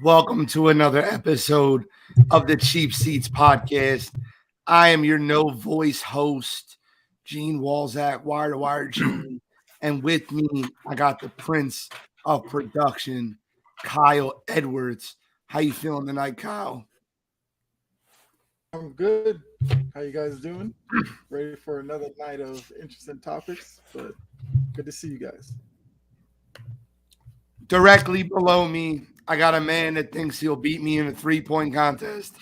Welcome to another episode of the Cheap Seats podcast. I am your no voice host, Gene Walzak, Wire to Wire Gene. And with me, I got the Prince of Production, Kyle Edwards. How you feeling tonight, Kyle? I'm good. How you guys doing? Ready for another night of interesting topics, but good to see you guys. Directly below me, I got a man that thinks he'll beat me in a 3-point contest,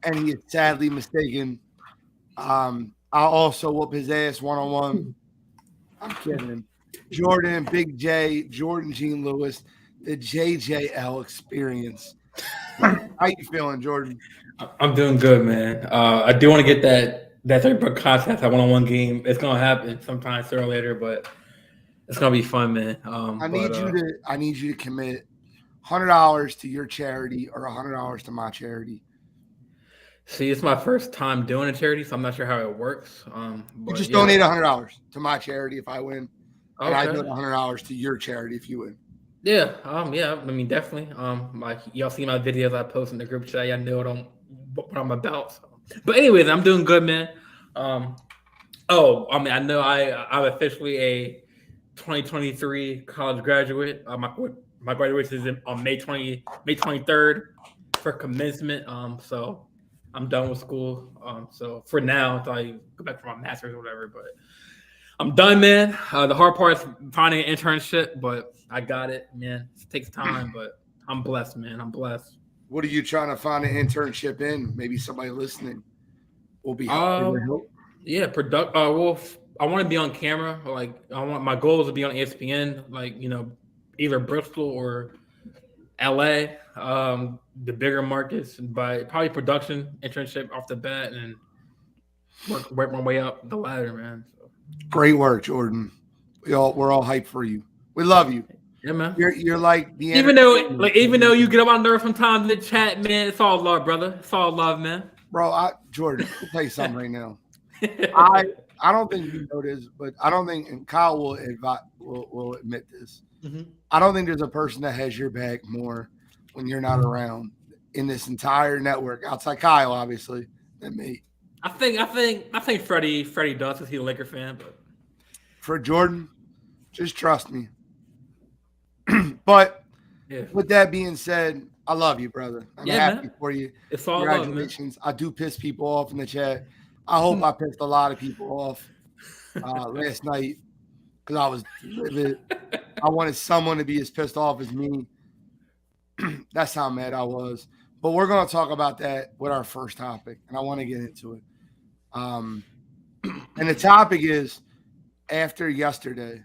and he is sadly mistaken. I'll also whoop his ass one-on-one. I'm kidding. Jordan, Big J, Jordan Gene Lewis, the JJL experience. How you feeling, Jordan? I'm doing good, man. I do want to get that 3-point contest, that one-on-one game. It's gonna happen sometime sooner or later, but it's gonna be fun, man. I need you to commit $100 to your charity or $100 to my charity. See, it's my first time doing a charity, so I'm not sure how it works. You just donate $100 to my charity if I win, and I donate $100 to your charity if you win. Yeah, yeah. I mean, definitely. Like y'all see my videos I post in the group chat. Y'all know what I'm about. So. But anyways, I'm doing good, man. I know I'm officially a 2023 college graduate. My graduation is on May 23rd for commencement. So I'm done with school. So for now, until I go back for my master's or whatever. But I'm done, man. The hard part is finding an internship, but I got it, man. It takes time, but I'm blessed, man. I'm blessed. What are you trying to find an internship in? Maybe somebody listening will be helpful. Yeah, well, I want to be on camera. Like, my goal is to be on ESPN, like, either Bristol or LA, the bigger markets, but probably production internship off the bat and work my way up the ladder, man. So. Great work, Jordan. We're all hyped for you. We love you. Yeah, man. You're like the even though you get on my nerves sometimes in the chat, man. It's all love, brother. It's all love, man. Bro, Jordan, I'll tell you something right now. I don't think you know this, but I don't think, and Kyle will admit this. Mm-hmm. I don't think there's a person that has your back more when you're not around in this entire network, outside Kyle, obviously, than me. I think Freddie does because he's a Laker fan, but for Jordan, just trust me. But with that being said, I love you, brother. I'm happy for you. It's all congratulations. I do piss people off in the chat. I hope I pissed a lot of people off last night because I was livid. I wanted someone to be as pissed off as me. That's how mad I was. But we're going to talk about that with our first topic, and I want to get into it. And the topic is, after yesterday,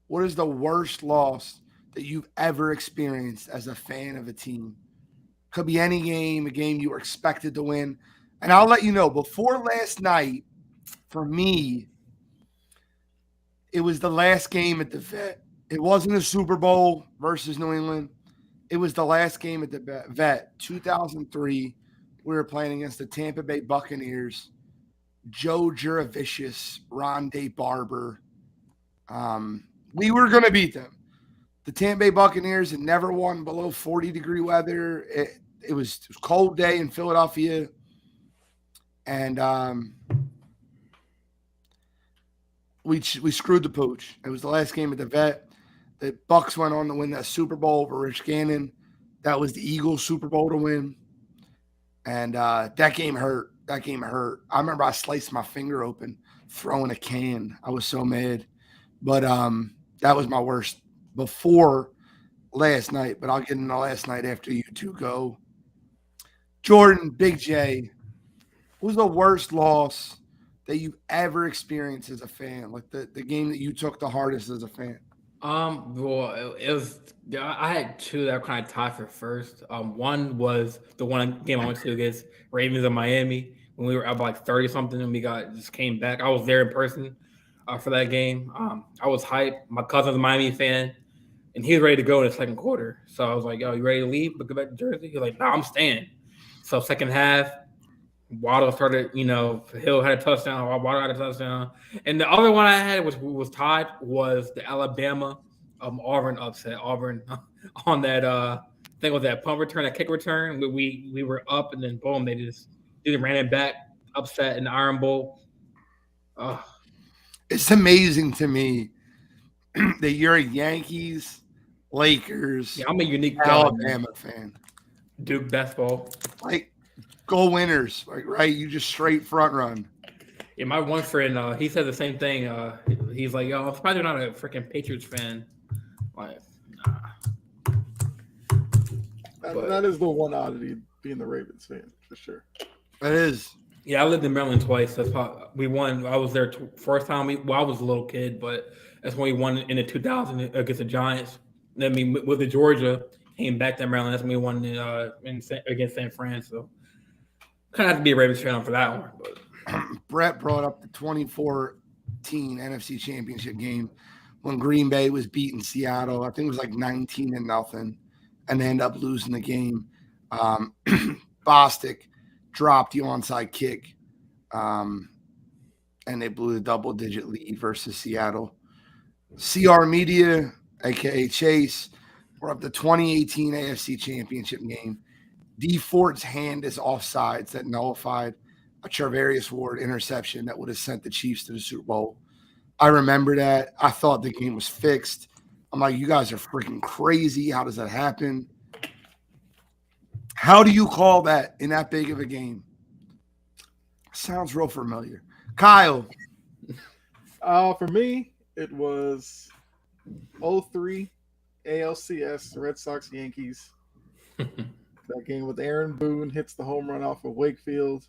what is the worst loss that you've ever experienced as a fan of a team? Could be any game, a game you were expected to win. And I'll let you know, before last night, for me, it was the last game at the Vet. It wasn't a Super Bowl versus New England. It was the last game at the Vet, 2003. We were playing against the Tampa Bay Buccaneers. Joe Juravicius, Rondé Barber. We were going to beat them. The Tampa Bay Buccaneers had never won below 40-degree weather. It was a cold day in Philadelphia. And we screwed the pooch. It was the last game at the Vet. The Bucs went on to win that Super Bowl over Rich Gannon. That was the Eagles' Super Bowl to win. And that game hurt. I remember I sliced my finger open throwing a can. I was so mad. But that was my worst before last night. But I'll get into last night after you two go. Jordan, Big J, what was the worst loss that you've ever experienced as a fan? Like the game that you took the hardest as a fan? Well, it was. I had two that were kind of tied for first. One was the one game I went to against Ravens in Miami when we were up like 30 something, and we just came back. I was there in person for that game. I was hyped. My cousin's a Miami fan, and he was ready to go in the second quarter. So I was like, "Yo, you ready to leave? But go back to Jersey?" He's like, "No, I'm staying." So second half, Waddle started. Hill had a touchdown. Waddle had a touchdown, and the other one I had was tied was the Alabama Auburn upset. Auburn on that think of that punt return, that kick return. We were up and then boom, they just ran it back, upset in the Iron Bowl. Oh, It's amazing to me that you're a Yankees, Lakers, yeah, I'm a unique guy, man. Alabama fan. Duke basketball. Like, go winners. Like, right? You just straight front run. Yeah, my one friend, he said the same thing. He's like, "Yo, I'm surprised you're not a freaking Patriots fan." Like, nah. That is the one oddity being the Ravens fan for sure. It is. Yeah, I lived in Maryland twice. That's how we won. I was there first time. I was a little kid, but that's when we won in the 2000 against the Giants. Then we with the Georgia came back to Maryland. That's when we won against San Fran. So kind of have to be a Ravens fan for that one. But Brett brought up the 2014 NFC Championship game when Green Bay was beating Seattle. I think it was like 19-0, and they ended up losing the game. Bostic dropped the onside kick, and they blew the double-digit lead versus Seattle. CR Media, a.k.a. Chase, brought up the 2018 AFC Championship game. D Ford's hand is offsides that nullified a Charvarius Ward interception that would have sent the Chiefs to the Super Bowl. I remember that. I thought the game was fixed. I'm like, you guys are freaking crazy. How does that happen? How do you call that in that big of a game? Sounds real familiar. Kyle. For me, it was 03 ALCS, Red Sox Yankees. That game with Aaron Boone hits the home run off of Wakefield.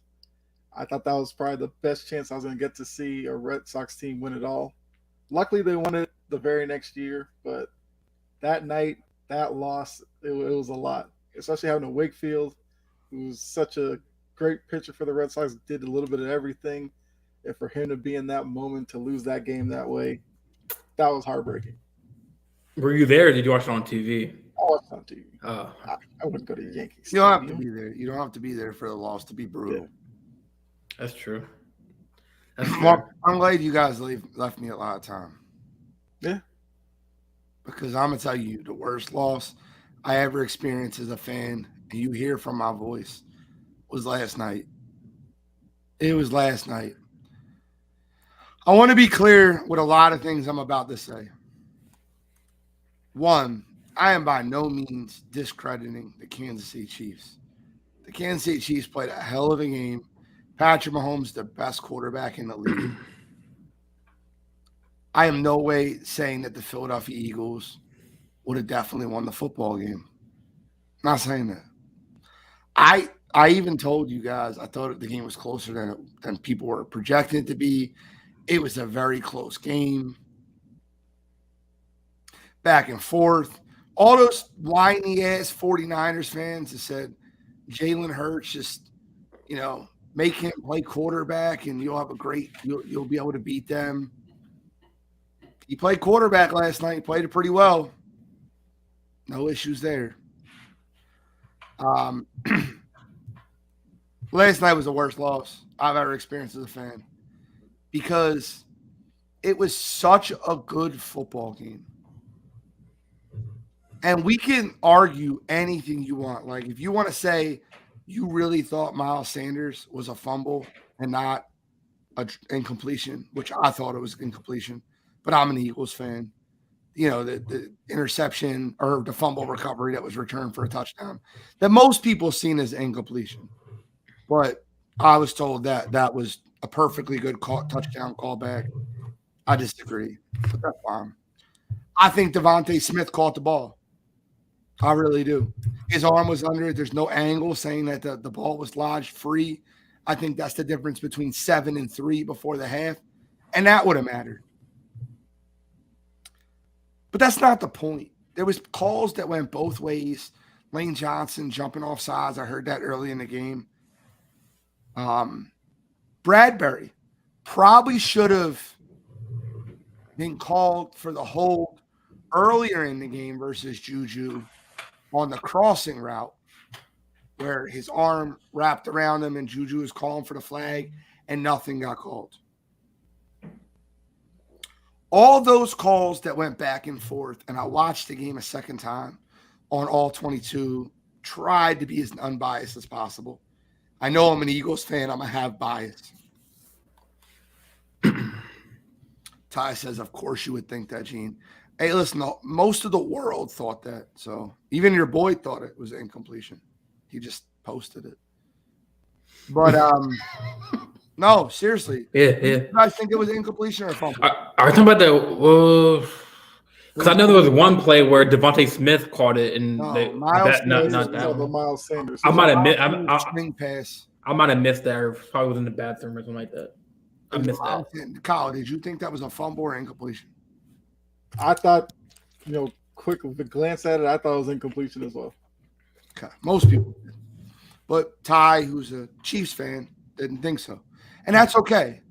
I thought that was probably the best chance I was going to get to see a Red Sox team win it all. Luckily, they won it the very next year, but that night, that loss, it was a lot. Especially having a Wakefield, who's such a great pitcher for the Red Sox, did a little bit of everything. And for him to be in that moment, to lose that game that way, that was heartbreaking. were you there? Or did you watch it on TV? I watched on TV. Oh, I wouldn't go to Yankees. You don't have to be there. You don't have to be there for the loss to be brutal. that's true. That's true. Well, I'm glad you guys left me a lot of time. Yeah. Because I'm going to tell you, the worst loss I ever experienced as a fan, and you hear from my voice, was last night. It was last night. I want to be clear with a lot of things I'm about to say. One, I am by no means discrediting the Kansas City Chiefs. The Kansas City Chiefs played a hell of a game. Patrick Mahomes, the best quarterback in the league. I am no way saying that the Philadelphia Eagles would have definitely won the football game. Not saying that. I even told you guys I thought the game was closer than people were projecting it to be. It was a very close game. Back and forth. All those whiny-ass 49ers fans that said Jalen Hurts just, make him play quarterback and you'll be able to beat them. He played quarterback last night. He played it pretty well. No issues there. Last night was the worst loss I've ever experienced as a fan because it was such a good football game. And we can argue anything you want. Like, if you want to say you really thought Miles Sanders was a fumble and not an incompletion, which I thought it was incompletion, but I'm an Eagles fan. The interception or the fumble recovery that was returned for a touchdown that most people seen as incompletion. But I was told that was a perfectly good touchdown callback. I disagree, but that's fine. I think Devontae Smith caught the ball. I really do. His arm was under it. There's no angle saying that the ball was lodged free. I think that's the difference between 7 and 3 before the half, and that would have mattered. But that's not the point. There was calls that went both ways. Lane Johnson jumping off sides. I heard that early in the game. Bradbury probably should have been called for the hold earlier in the game versus Juju on the crossing route where his arm wrapped around him and Juju was calling for the flag and nothing got called. All those calls that went back and forth, and I watched the game a second time, on all 22. Tried to be as unbiased as possible. I know I'm an Eagles fan. I'm going to have bias. Ty says, of course you would think that, Gene. Hey, listen, most of the world thought that. So even your boy thought it was incompletion. He just posted it. But no, seriously. Yeah. You guys think it was incompletion or fumble? Are you talking about the? Because I know there was one play where Devontae Smith caught it, and No, not Miles that one. Miles Sanders. I might have missed. String pass. I might have missed that, or probably was in the bathroom or something like that. I missed that. Kyle, did you think that was a fumble or incompletion? I thought, quick with a glance at it, I thought it was incompletion as well. Okay, most people did. But Ty, who's a Chiefs fan, didn't think so. And that's okay.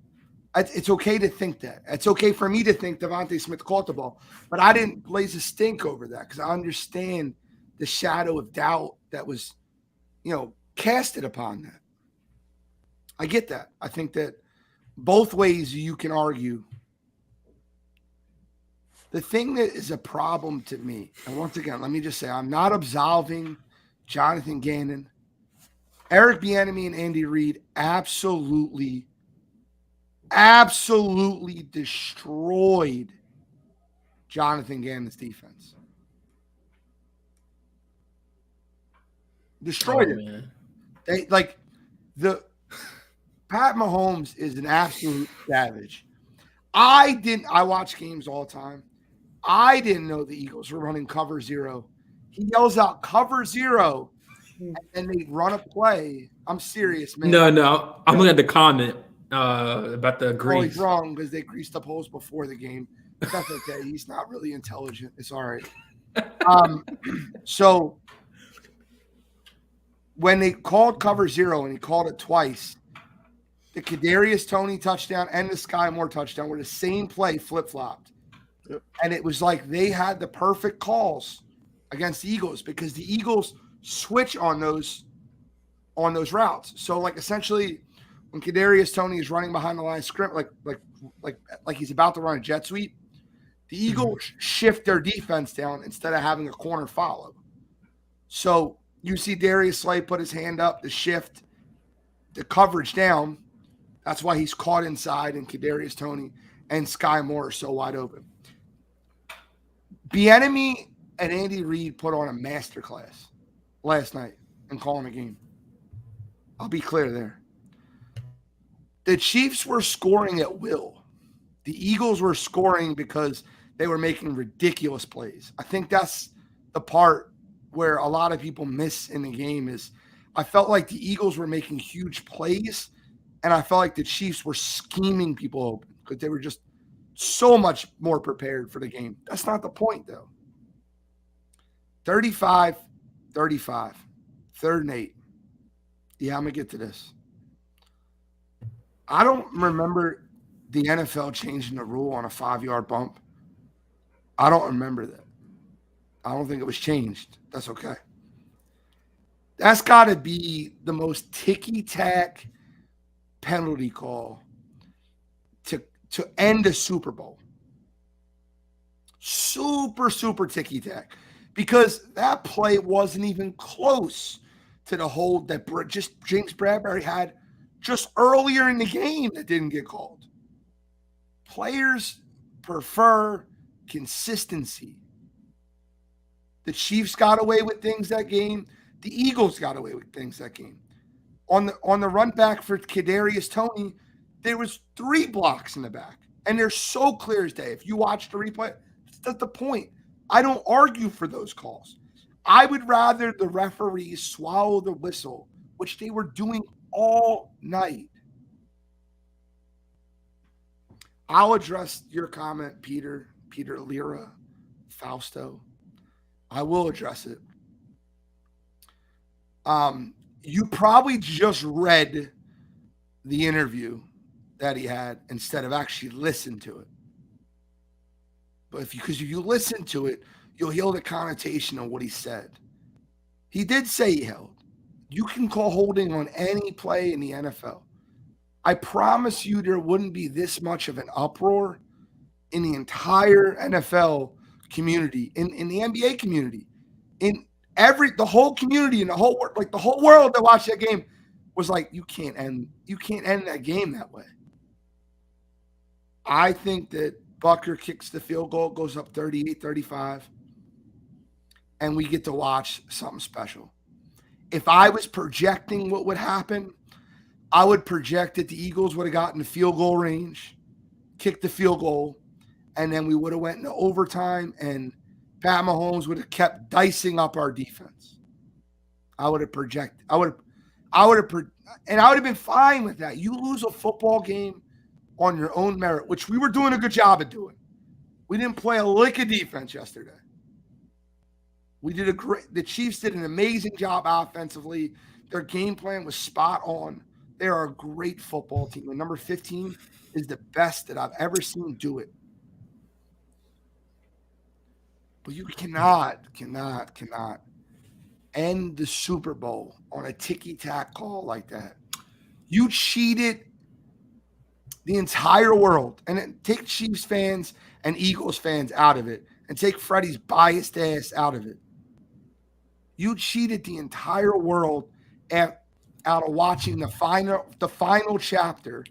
It's okay to think that. It's okay for me to think Devontae Smith caught the ball. But I didn't blaze a stink over that because I understand the shadow of doubt that was, casted upon that. I get that. I think that both ways you can argue. The thing that is a problem to me, and once again, let me just say, I'm not absolving Jonathan Gannon. Eric Bieniemy and Andy Reid absolutely destroyed Jonathan Gannon's defense. Destroyed it. Man. Pat Mahomes is an absolute savage. I watch games all the time. I didn't know the Eagles were running cover zero. He yells out cover zero, and they run a play. I'm serious, man. No. I'm looking at the comment about the grease. Oh, he's wrong because they greased up holes before the game. But that's okay. He's not really intelligent. It's all right. So when they called cover zero and he called it twice, the Kadarius Toney touchdown and the Sky Moore touchdown were the same play flip-flopped. Yep. And it was like they had the perfect calls against the Eagles because the Eagles switch on those routes. So like essentially when Kadarius Toney is running behind the line of scrimmage, like he's about to run a jet sweep, the Eagles shift their defense down instead of having a corner follow. So you see Darius Slay put his hand up to shift the coverage down. That's why he's caught inside, and Kadarius Toney and Sky Moore are so wide open. Bieniemy and Andy Reid put on a masterclass last night in calling a game. I'll be clear there. The Chiefs were scoring at will. The Eagles were scoring because they were making ridiculous plays. I think that's the part where a lot of people miss in the game is I felt like the Eagles were making huge plays, and I felt like the Chiefs were scheming people open because they were just so much more prepared for the game. That's not the point, though. 35, 3rd and 8. Yeah, I'm going to get to this. I don't remember the NFL changing the rule on a 5-yard bump. I don't remember that. I don't think it was changed. That's okay. That's got to be the most ticky-tack penalty call to end a Super Bowl. Super ticky-tack. Because that play wasn't even close to the hold that just James Bradbury had just earlier in the game that didn't get called. Players prefer consistency. The Chiefs got away with things that game. The Eagles got away with things that game. On the run back for Kadarius Toney, there was 3 blocks in the back. And they're so clear as day. If you watch the replay, that's the point. I don't argue for those calls. I would rather the referees swallow the whistle, which they were doing all night. I'll address your comment, Peter Lira, Fausto. I will address it. You probably just read the interview that he had instead of actually listened to it. But because if you listen to it, you'll hear the connotation of what he said. He did say he held. You can call holding on any play in the NFL. I promise you there wouldn't be this much of an uproar in the entire NFL community, in the NBA community, in the whole community and the whole world that watched that game was like, you can't end that game that way. I think that Bucker kicks the field goal, goes up 38-35, and we get to watch something special. If I was projecting what would happen, I would project that the Eagles would have gotten the field goal range, kicked the field goal, and then we would have went into overtime, and Pat Mahomes would have kept dicing up our defense. I would have been fine with that. You lose a football game on your own merit, which we were doing a good job of doing. We didn't play a lick of defense yesterday. The Chiefs did an amazing job offensively. Their game plan was spot on. They are a great football team. And number 15 is the best that I've ever seen do it. But you cannot end the Super Bowl on a ticky-tack call like that. You cheated the entire world. And then take Chiefs fans and Eagles fans out of it. And take Freddie's biased ass out of it. You cheated the entire world out of watching the final chapter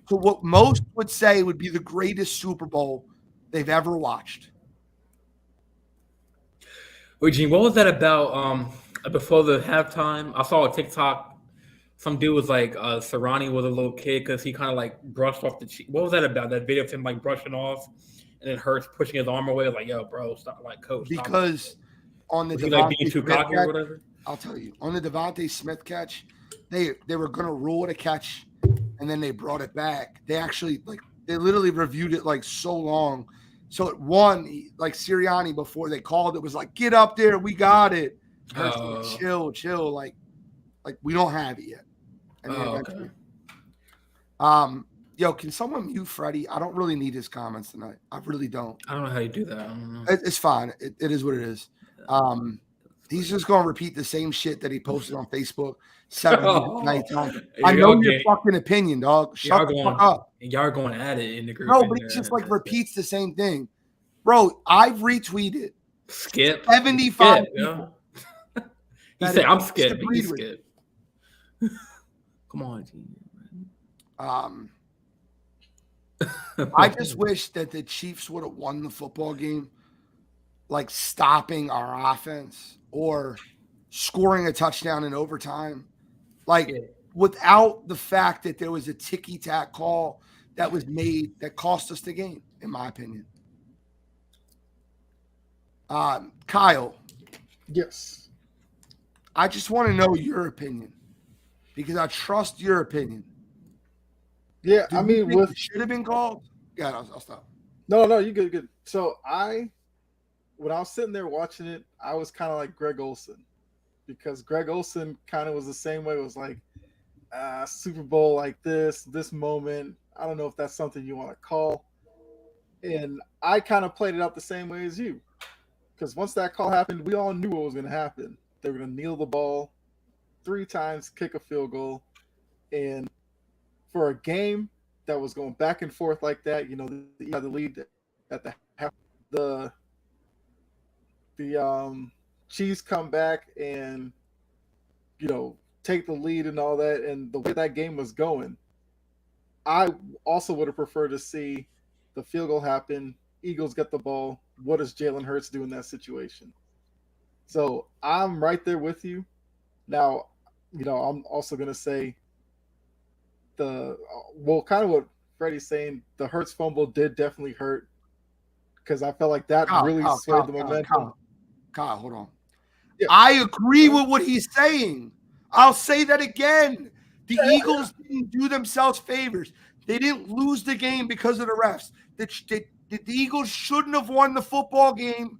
to what most would say would be the greatest Super Bowl they've ever watched. Wait, Gene, what was that about? Before the halftime, I saw a TikTok. Some dude was like, Serrani was a little kid because he kind of like brushed off the cheek. What was that about? That video of him like brushing off, and then Hurts pushing his arm away. Like, yo, bro, stop, like, coach. Stop. Because on the like being too cocky or whatever. I'll tell you, on the Devontae Smith catch, they were gonna rule it a catch, and then they brought it back. They actually they literally reviewed it like so long. So it won, like Sirianni before they called it was like, get up there, we got it. Like, chill, like we don't have it yet. And Okay. Yo, can someone mute Freddie? I don't really need his comments tonight. I really don't. I don't know how you do that. I don't know. It's fine. It is what it is. He's just going to repeat the same shit that he posted on Facebook 9 times. I know your fucking opinion, dog. Shut the fuck up. Y'all are going at it in the group. No, but he just like repeats the same thing. Bro, I've retweeted Skip 75 Skip, people. He said, I'm Skip. He's Skip. Come on, team. I just wish that the Chiefs would have won the football game, like stopping our offense or scoring a touchdown in overtime, without the fact that there was a ticky-tack call that was made that cost us the game, in my opinion. Kyle. Yes. I just want to know your opinion because I trust your opinion. Yeah, I mean, it should have been called. Yeah, I'll stop. No, you good. So when I was sitting there watching it, I was kind of like Greg Olsen, because Greg Olsen kind of was the same way. It was like Super Bowl like this moment. I don't know if that's something you want to call. And I kind of played it out the same way as you, because once that call happened, we all knew what was going to happen. They were going to kneel the ball 3 times, kick a field goal, and for a game that was going back and forth like that, you had the lead at the half. The Chiefs come back and take the lead and all that, and the way that game was going, I also would have preferred to see the field goal happen. Eagles get the ball. What does Jalen Hurts do in that situation? So I'm right there with you. Now, I'm also going to say kind of what Freddie's saying, the Hurts fumble did definitely hurt, because I felt like that really swayed the momentum. Kyle, hold on. Yeah. I agree with what he's saying. I'll say that again. The Eagles didn't do themselves favors. They didn't lose the game because of the refs. The Eagles shouldn't have won the football game.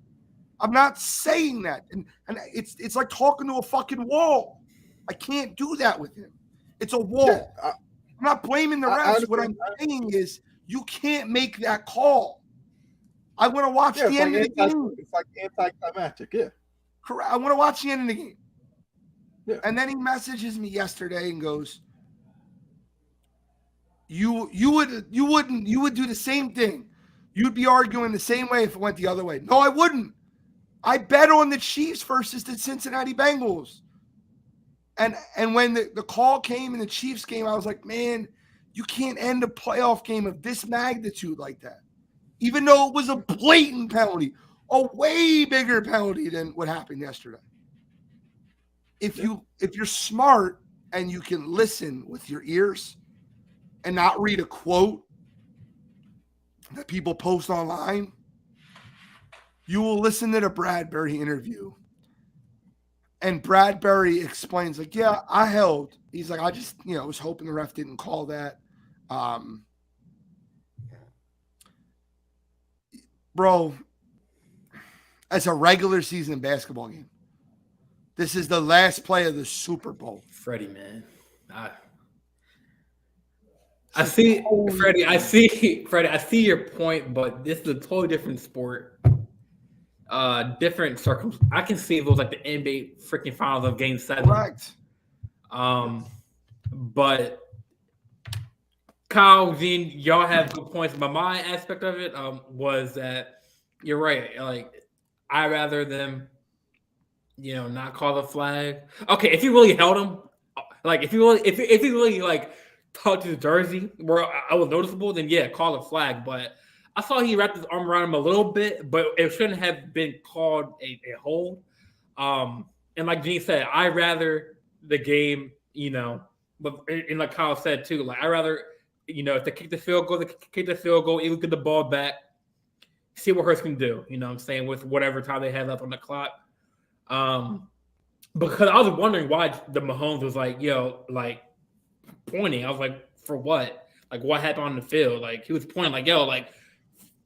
I'm not saying that. And it's like talking to a fucking wall. I can't do that with him. It's a wall. Yeah, I'm not blaming the refs. What I'm saying is you can't make that call. I want to watch the end of the game. It's like anticlimactic, yeah. Correct. I want to watch the end of the game. Yeah. And then he messages me yesterday and goes, You would do the same thing. You'd be arguing the same way if it went the other way. No, I wouldn't. I bet on the Chiefs versus the Cincinnati Bengals. And when the call came in the Chiefs game, I was like, man, you can't end a playoff game of this magnitude like that. Even though it was a blatant penalty, a way bigger penalty than what happened yesterday. If you're smart and you can listen with your ears and not read a quote that people post online, you will listen to the Bradbury interview. And Bradbury explains, like, yeah, I held. He's like, I just, was hoping the ref didn't call that. Bro, it's a regular season basketball game. This is the last play of the Super Bowl. Freddie, man. I see, Freddie. I see your point, but this is a totally different sport. Different circumstances. I can see if it was like the NBA freaking finals of Game 7. Correct. But Kyle, Gene, y'all have good points. But my aspect of it was that you're right. Like, I'd rather them, not call the flag. Okay, if you really held him, like if you really like touched his jersey where I was noticeable, then yeah, call the flag. But I saw he wrapped his arm around him a little bit, but it shouldn't have been called a hold. And like Gene said, I'd rather the game, but and like Kyle said too, like I'd rather, if they kick the field goal, either get the ball back, see what Hurts can do, what I'm saying, with whatever time they had left on the clock. Because I was wondering why the Mahomes was like, like pointing. I was like, for what? Like, what happened on the field? Like, he was pointing like, like,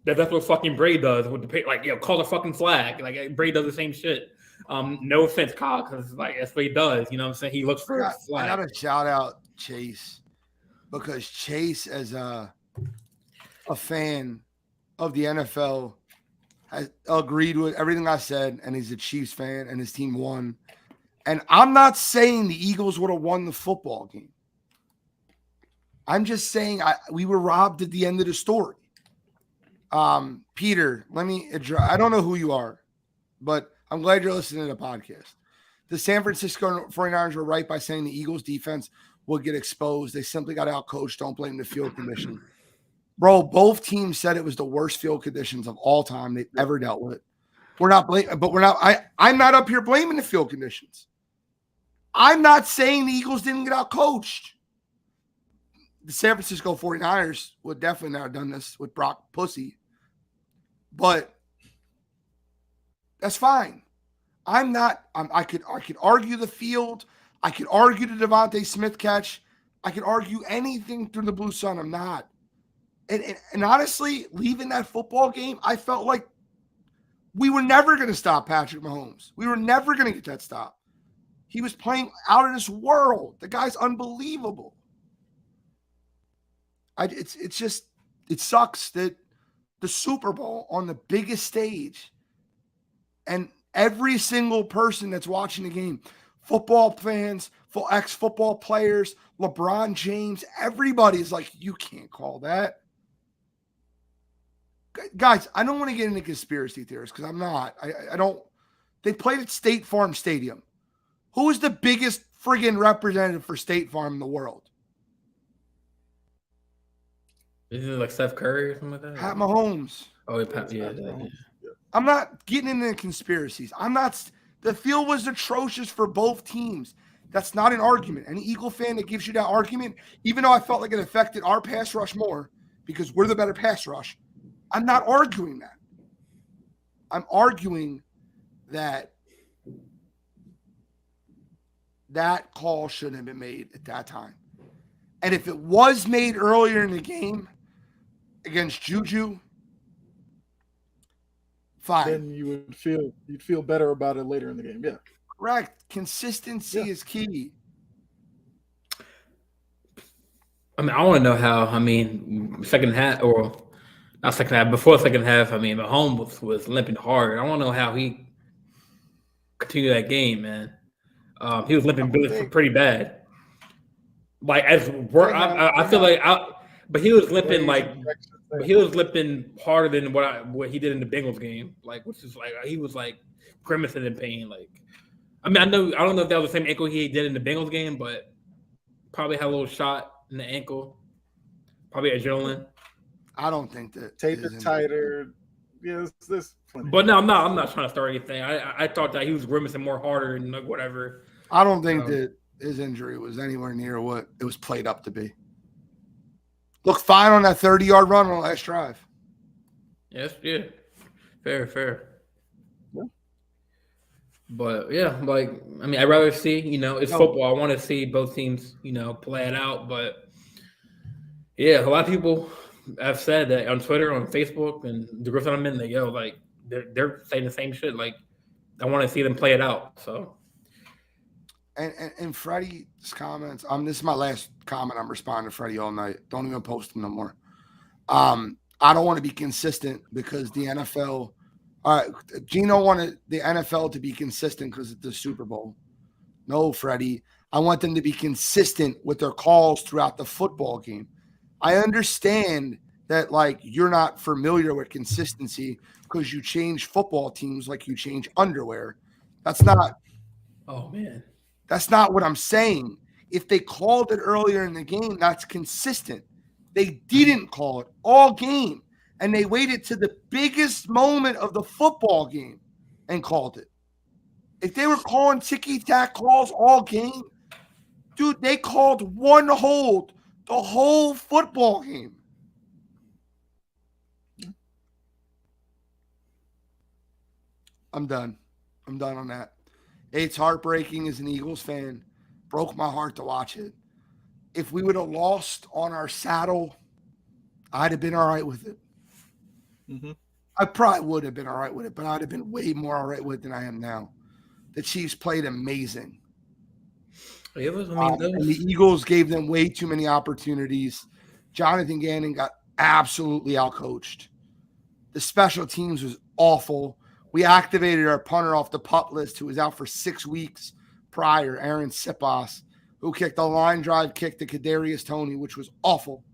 that's what fucking Brady does with the like, call the fucking flag. Like, Brady does the same shit. No offense, Kyle, because like that's what he does. You know what I'm saying? He looks for a flag. I gotta shout out Chase, because Chase, as a fan of the NFL, has agreed with everything I said, and he's a Chiefs fan, and his team won. And I'm not saying the Eagles would have won the football game. I'm just saying we were robbed at the end of the story. Peter, let me address. I don't know who you are, but I'm glad you're listening to the podcast. The San Francisco 49ers were right by saying the Eagles defense would get exposed. They simply got outcoached. Don't blame the field condition. Bro, both teams said it was the worst field conditions of all time they've ever dealt with. We're not blaming, but we're not. I'm not up here blaming the field conditions. I'm not saying the Eagles didn't get outcoached. The San Francisco 49ers would definitely not have done this with Brock Pussy. But that's fine. I could argue the field. I could argue the Devontae Smith catch. I could argue anything through the blue sun. I'm not. And honestly, leaving that football game, I felt like we were never going to stop Patrick Mahomes. We were never going to get that stop. He was playing out of this world. The guy's unbelievable. It sucks that the Super Bowl on the biggest stage, and every single person that's watching the game, football fans, ex-football players, LeBron James, everybody's like, you can't call that. Guys, I don't want to get into conspiracy theories because I'm not. I don't. They played at State Farm Stadium. Who is the biggest friggin' representative for State Farm in the world? Is it like Steph Curry or something like that? Pat Mahomes. Oh, yeah. I'm not getting into conspiracies. The field was atrocious for both teams. That's not an argument. Any Eagle fan that gives you that argument, even though I felt like it affected our pass rush more because we're the better pass rush, I'm not arguing that. I'm arguing that that call shouldn't have been made at that time. And if it was made earlier in the game against Juju, fine. Then you'd feel better about it later in the game. Yeah. Correct. Consistency is key. I mean, I want to know how. I mean, second half or not second half, before second half. I mean, Mahomes was limping hard. I want to know how he continued that game, man. He was limping pretty bad. Like I feel like But he was limping Plays like, and directions but there. he was limping harder than what he did in the Bengals game. Like, which is like he was like grimacing in pain. Like, I mean, I don't know if that was the same ankle he did in the Bengals game, but probably had a little shot in the ankle. Probably adrenaline. I don't think that Tape his it injury- tighter. Yeah, there's plenty. But no, I'm not trying to start anything. I thought that he was grimacing more harder and like whatever. I don't think that his injury was anywhere near what it was played up to be. Looked fine on that 30-yard run on the last drive. Yes, yeah. Fair. Yeah. But yeah, like I mean, I'd rather see, it's No. football. I want to see both teams, play it out. But yeah, a lot of people have said that on Twitter, on Facebook, and the groups that I'm in, they're saying the same shit. Like, I want to see them play it out. So And Freddie's comments. This is my last comment. I'm responding to Freddie all night. Don't even post them no more. I don't want to be consistent because the NFL. Gino wanted the NFL to be consistent because it's the Super Bowl. No, Freddie. I want them to be consistent with their calls throughout the football game. I understand that, like, you're not familiar with consistency because you change football teams like you change underwear. That's not. oh man. That's not what I'm saying. If they called it earlier in the game, that's consistent. They didn't call it all game, and they waited to the biggest moment of the football game and called it. If they were calling ticky-tack calls all game, dude, they called one hold the whole football game. I'm done. I'm done on that. It's heartbreaking as an Eagles fan. Broke my heart to watch it. If we would have lost on our saddle, I'd have been all right with it. Mm-hmm. I probably would have been all right with it, but I'd have been way more all right with it than I am now. The Chiefs played amazing. It was, And the Eagles gave them way too many opportunities. Jonathan Gannon got absolutely outcoached. The special teams was awful. We activated our punter off the pup list who was out for 6 weeks prior, Aaron Sipas, who kicked a line drive kick to Kadarius Toney, which was awful.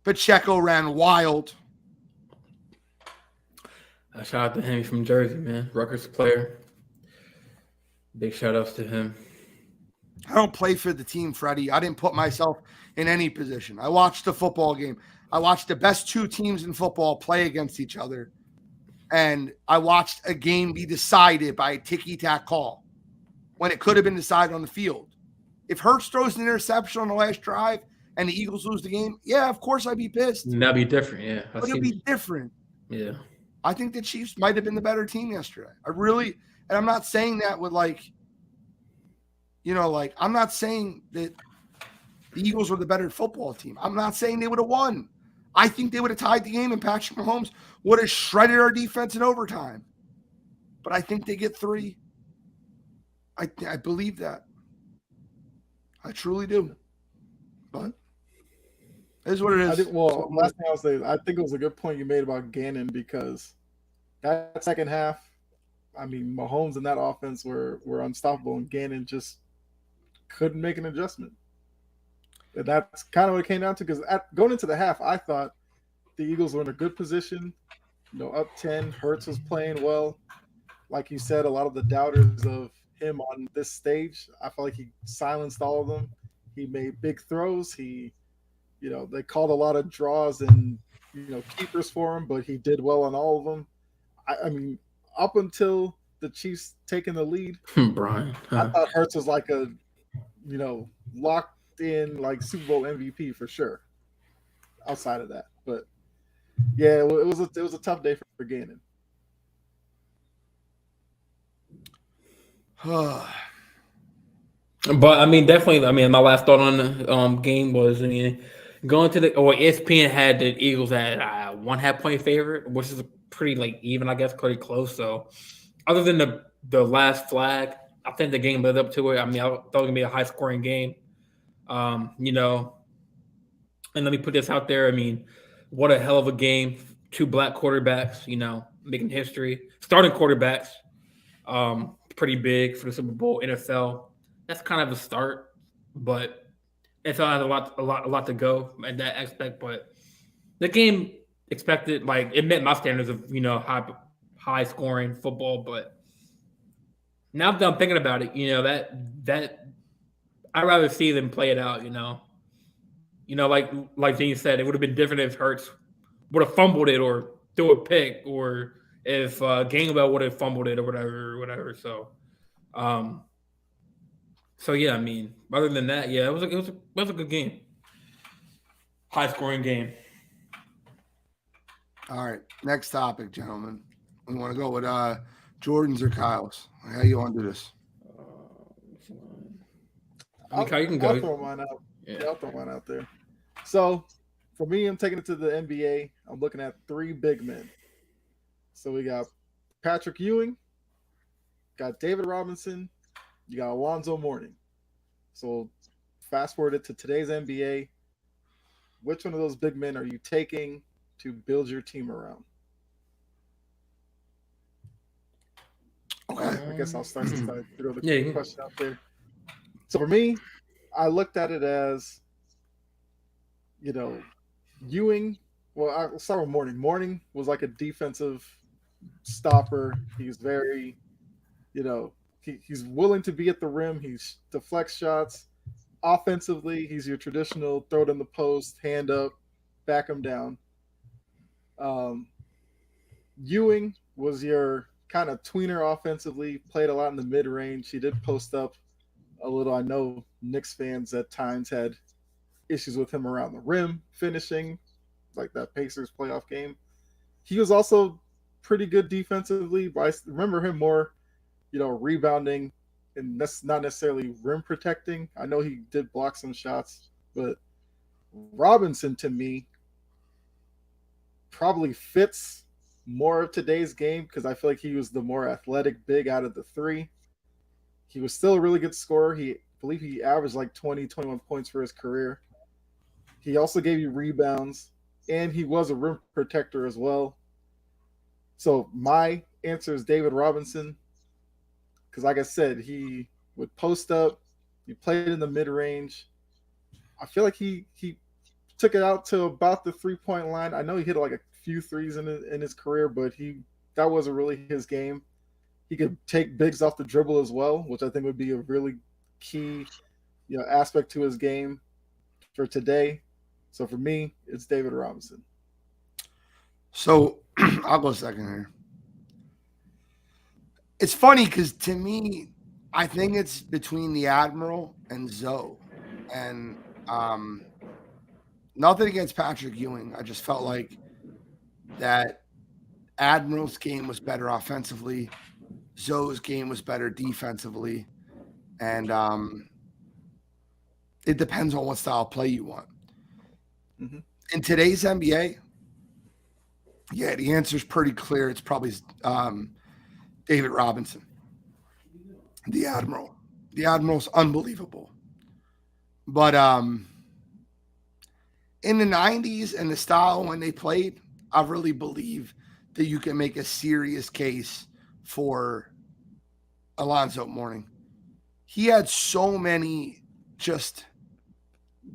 Pacheco ran wild. A shout out to him from Jersey, man. Rutgers player. Big shout outs to him. I don't play for the team, Freddie. I didn't put myself in any position. I watched the football game. I watched the best two teams in football play against each other. And I watched a game be decided by a ticky-tack call when it could have been decided on the field. If Hurts throws an interception on the last drive and the Eagles lose the game, yeah, of course I'd be pissed. That'd be different, yeah. But it'd be different. Yeah. I think the Chiefs might have been the better team yesterday. And I'm not saying that with I'm not saying that the Eagles were the better football team. I'm not saying they would have won. I think they would have tied the game and Patrick Mahomes would have shredded our defense in overtime. But I think they get 3. I believe that. I truly do. But it is what it is. Last thing I'll say, I think it was a good point you made about Gannon because that second half, I mean, Mahomes and that offense were unstoppable, and Gannon just couldn't make an adjustment. And that's kind of what it came down to because going into the half, I thought the Eagles were in a good position, up 10. Hurts was playing well. Like you said, a lot of the doubters of him on this stage, I felt like he silenced all of them. He made big throws. They called a lot of draws and, keepers for him, but he did well on all of them. I mean, up until the Chiefs taking the lead, Brian. I thought Hurts was like a, locked in like Super Bowl MVP for sure. Outside of that, but yeah, it was a tough day for Gannon. But I mean, definitely. I mean, my last thought on the game was, going to ESPN had the Eagles at 1.5-point favorite, which is pretty even, I guess, pretty close. So, other than the last flag, I think the game led up to it. I mean, I thought it was gonna be a high scoring game. And let me put this out there. I mean, what a hell of a game! 2 black quarterbacks, making history. Starting quarterbacks, pretty big for the Super Bowl. NFL, that's kind of a start, but and so I had a lot to go in that aspect. But the game expected like it met my standards of high scoring football. But now that I'm thinking about it, that I'd rather see them play it out. Like Dean said, it would have been different if Hurts would have fumbled it or threw a pick, or if Gainwell would have fumbled it or whatever. Um, so yeah, I mean, other than that, yeah, it was a good game, high scoring game. All right, next topic, gentlemen. We want to go with Jordan's or Kyle's. How you want to do this? I mean, Kyle, you can I'll go. throw mine out. Yeah. Yeah, I'll throw mine out there. So for me, I'm taking it to the NBA. I'm looking at three big men. So we got Patrick Ewing, got David Robinson, you got Alonzo Mourning. So fast forward it to today's NBA. Which one of those big men are you taking to build your team around? Okay. I guess I'll start since I threw the Yeah. question out there. So for me, I looked at it as, Ewing. Well, I'll start with Mourning. Mourning was like a defensive stopper. He's very, he's willing to be at the rim. He's deflects shots. Offensively, he's your traditional throw it in the post, hand up, back him down. Ewing was your kind of tweener offensively, played a lot in the mid range. He did post up a little. I know Knicks fans at times had issues with him around the rim finishing, like that Pacers playoff game. He was also pretty good defensively, but I remember him more, rebounding and that's not necessarily rim protecting. I know he did block some shots, but Robinson to me probably fits more of today's game because I feel like he was the more athletic big out of the three. He was still a really good scorer. I believe he averaged like 20, 21 points for his career. He also gave you rebounds, and he was a rim protector as well. So my answer is David Robinson because, like I said, he would post up. He played in the mid range. I feel like he took it out to about the 3-point line. I know he hit like a few threes in his career, but that wasn't really his game. He could take bigs off the dribble as well, which I think would be a really key, aspect to his game for today. So for me, it's David Robinson. So I'll go second here. It's funny because to me, I think it's between the Admiral and Zoe. And nothing against Patrick Ewing. I just felt like that Admiral's game was better offensively. Zoe's game was better defensively. And it depends on what style of play you want. Mm-hmm. In today's NBA, yeah, the answer is pretty clear. It's probably David Robinson, the Admiral. The Admiral's unbelievable. But in the 90s and the style when they played, I really believe that you can make a serious case for Alonzo Mourning. He had so many just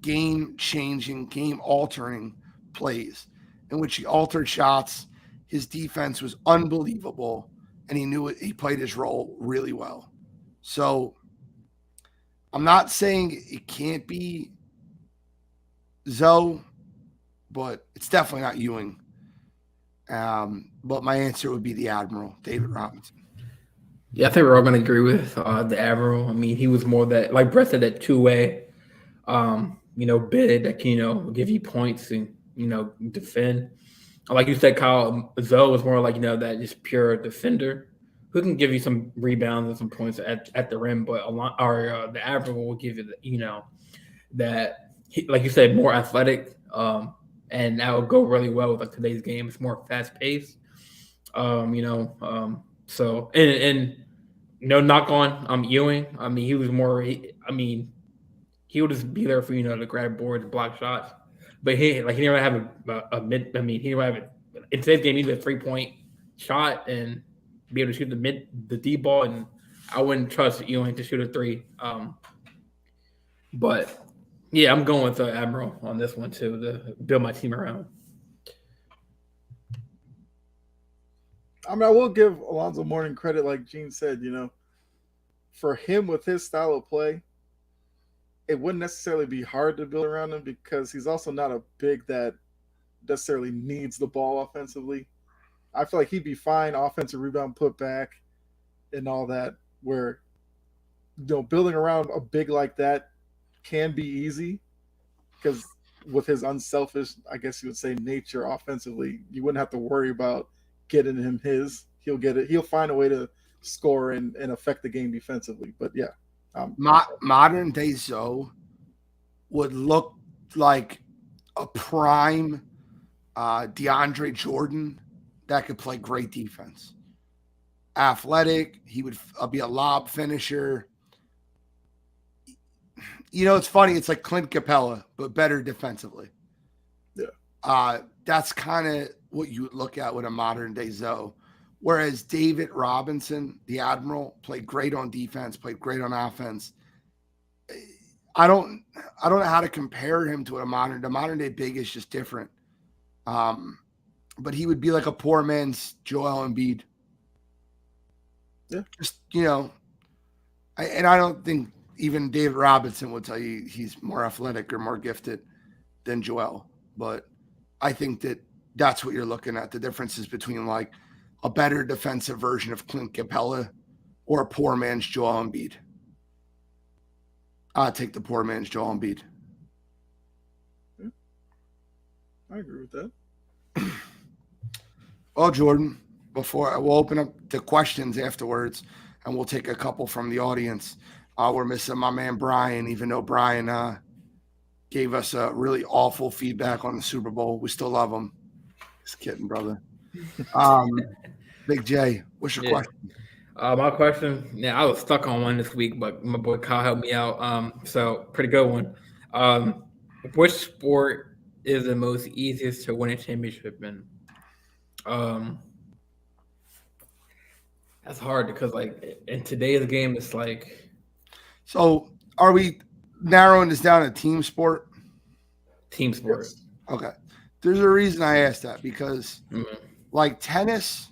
game-changing, game-altering plays in which he altered shots. His defense was unbelievable, and he knew it. He played his role really well. So I'm not saying it can't be Zoe, but it's definitely not Ewing. But my answer would be the Admiral, David Robinson. Yeah, I think we're all going to agree with the Admiral. I mean, he was more that, like Brett said, that two-way, bid that can, give you points and, defend. Like you said, Kyle, Zoe was more like, that just pure defender who can give you some rebounds and some points at the rim. But the Admiral will give you, that, like you said, more athletic. And that would go really well with like today's game. It's more fast-paced. So no knock on Ewing. I mean, he was more. He would just be there for to grab boards, block shots. But he didn't have a mid. I mean, he didn't have in today's game. He had a 3-point shot and be able to shoot the D ball. And I wouldn't trust Ewing to shoot a three. But Yeah, I'm going with Admiral on this one too to build my team around. I mean, I will give Alonzo Mourning credit, like Gene said. For him with his style of play, it wouldn't necessarily be hard to build around him because he's also not a big that necessarily needs the ball offensively. I feel like he'd be fine offensive rebound, put back, and all that. Where building around a big like that can be easy because with his unselfish, I guess you would say, nature offensively, you wouldn't have to worry about getting him his. He'll get it. He'll find a way to score and affect the game defensively. But yeah, Modern day Zoe would look like a prime DeAndre Jordan that could play great defense. Athletic, he would be a lob finisher. It's funny. It's like Clint Capella, but better defensively. Yeah. That's kind of what you would look at with a modern day Zoe. Whereas David Robinson, the Admiral, played great on defense, played great on offense. I don't know how to compare him to the modern day big is just different. But he would be like a poor man's Joel Embiid. Yeah. Just, and I don't think even David Robinson would tell you he's more athletic or more gifted than Joel. But I think that's what you're looking at. The differences between like a better defensive version of Clint Capella or a poor man's Joel Embiid. I'll take the poor man's Joel Embiid. Yeah. I agree with that. Well, Jordan, we'll open up the questions afterwards, and we'll take a couple from the audience. We're missing my man Brian, even though Brian gave us a really awful feedback on the Super Bowl. We still love him. Just kidding, brother. Big J, what's your question? My question, I was stuck on one this week, but my boy Kyle helped me out. So pretty good one. Which sport is the most easiest to win a championship in? That's hard because like in today's game, it's like. So are we narrowing this down to team sport? Team sport. Yes. Okay. There's a reason I asked that because like tennis,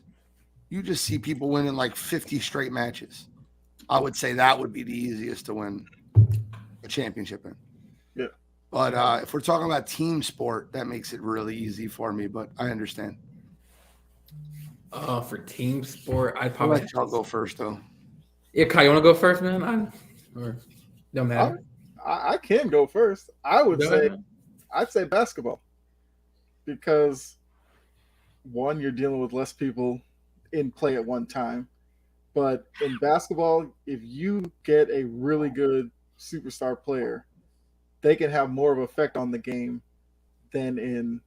you just see people winning like 50 straight matches. I would say that would be the easiest to win a championship in. Yeah. But if we're talking about team sport, that makes it really easy for me, but I understand. For team sport, I'd I'll probably let y'all go first, though. Yeah, Kyle, you want to go first, man? Or don't matter. I can go first. I would Go say ahead. I'd say basketball because one, you're dealing with less people in play at one time, but in basketball, if you get a really good superstar player, they can have more of an effect on the game than in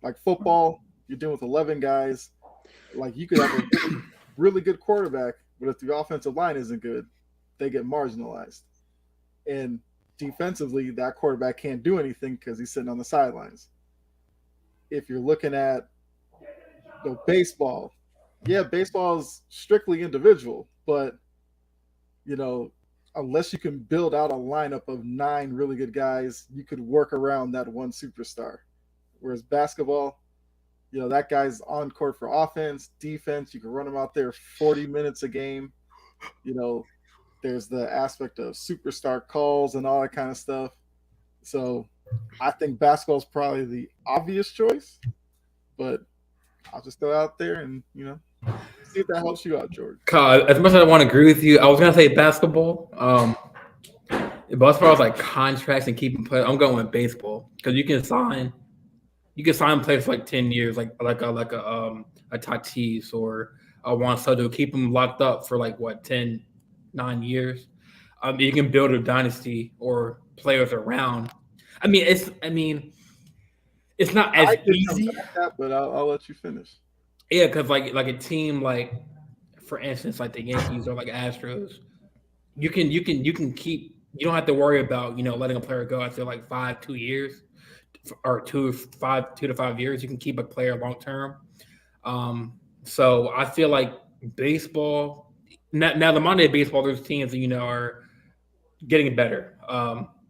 like football. You're dealing with 11 guys. Like you could have a really good quarterback, but if the offensive line isn't good, they get marginalized. And defensively, that quarterback can't do anything because he's sitting on the sidelines. If you're looking at baseball, yeah, baseball is strictly individual, but unless you can build out a lineup of 9 really good guys, you could work around that one superstar. Whereas basketball, that guy's on court for offense, defense. You can run him out there 40 minutes a game. There's the aspect of superstar calls and all that kind of stuff. So I think basketball is probably the obvious choice, but I'll just go out there and, see if that helps you out, George. Kyle, as much as I want to agree with you, I was gonna say basketball. But as far as like contracts and keeping players, I'm going with baseball because you can sign players for like 10 years, like a Tatis or a Juan Soto, keep them locked up for like 9 years. You can build a dynasty or players around. It's not as easy. But I'll let you finish. Yeah, because like a team like, for instance, like the Yankees or like Astros, you can keep. You don't have to worry about letting a player go after like 2 years. Or 2 to 5 years, you can keep a player long term. So I feel like baseball now the Monday baseball, there's teams that are getting better.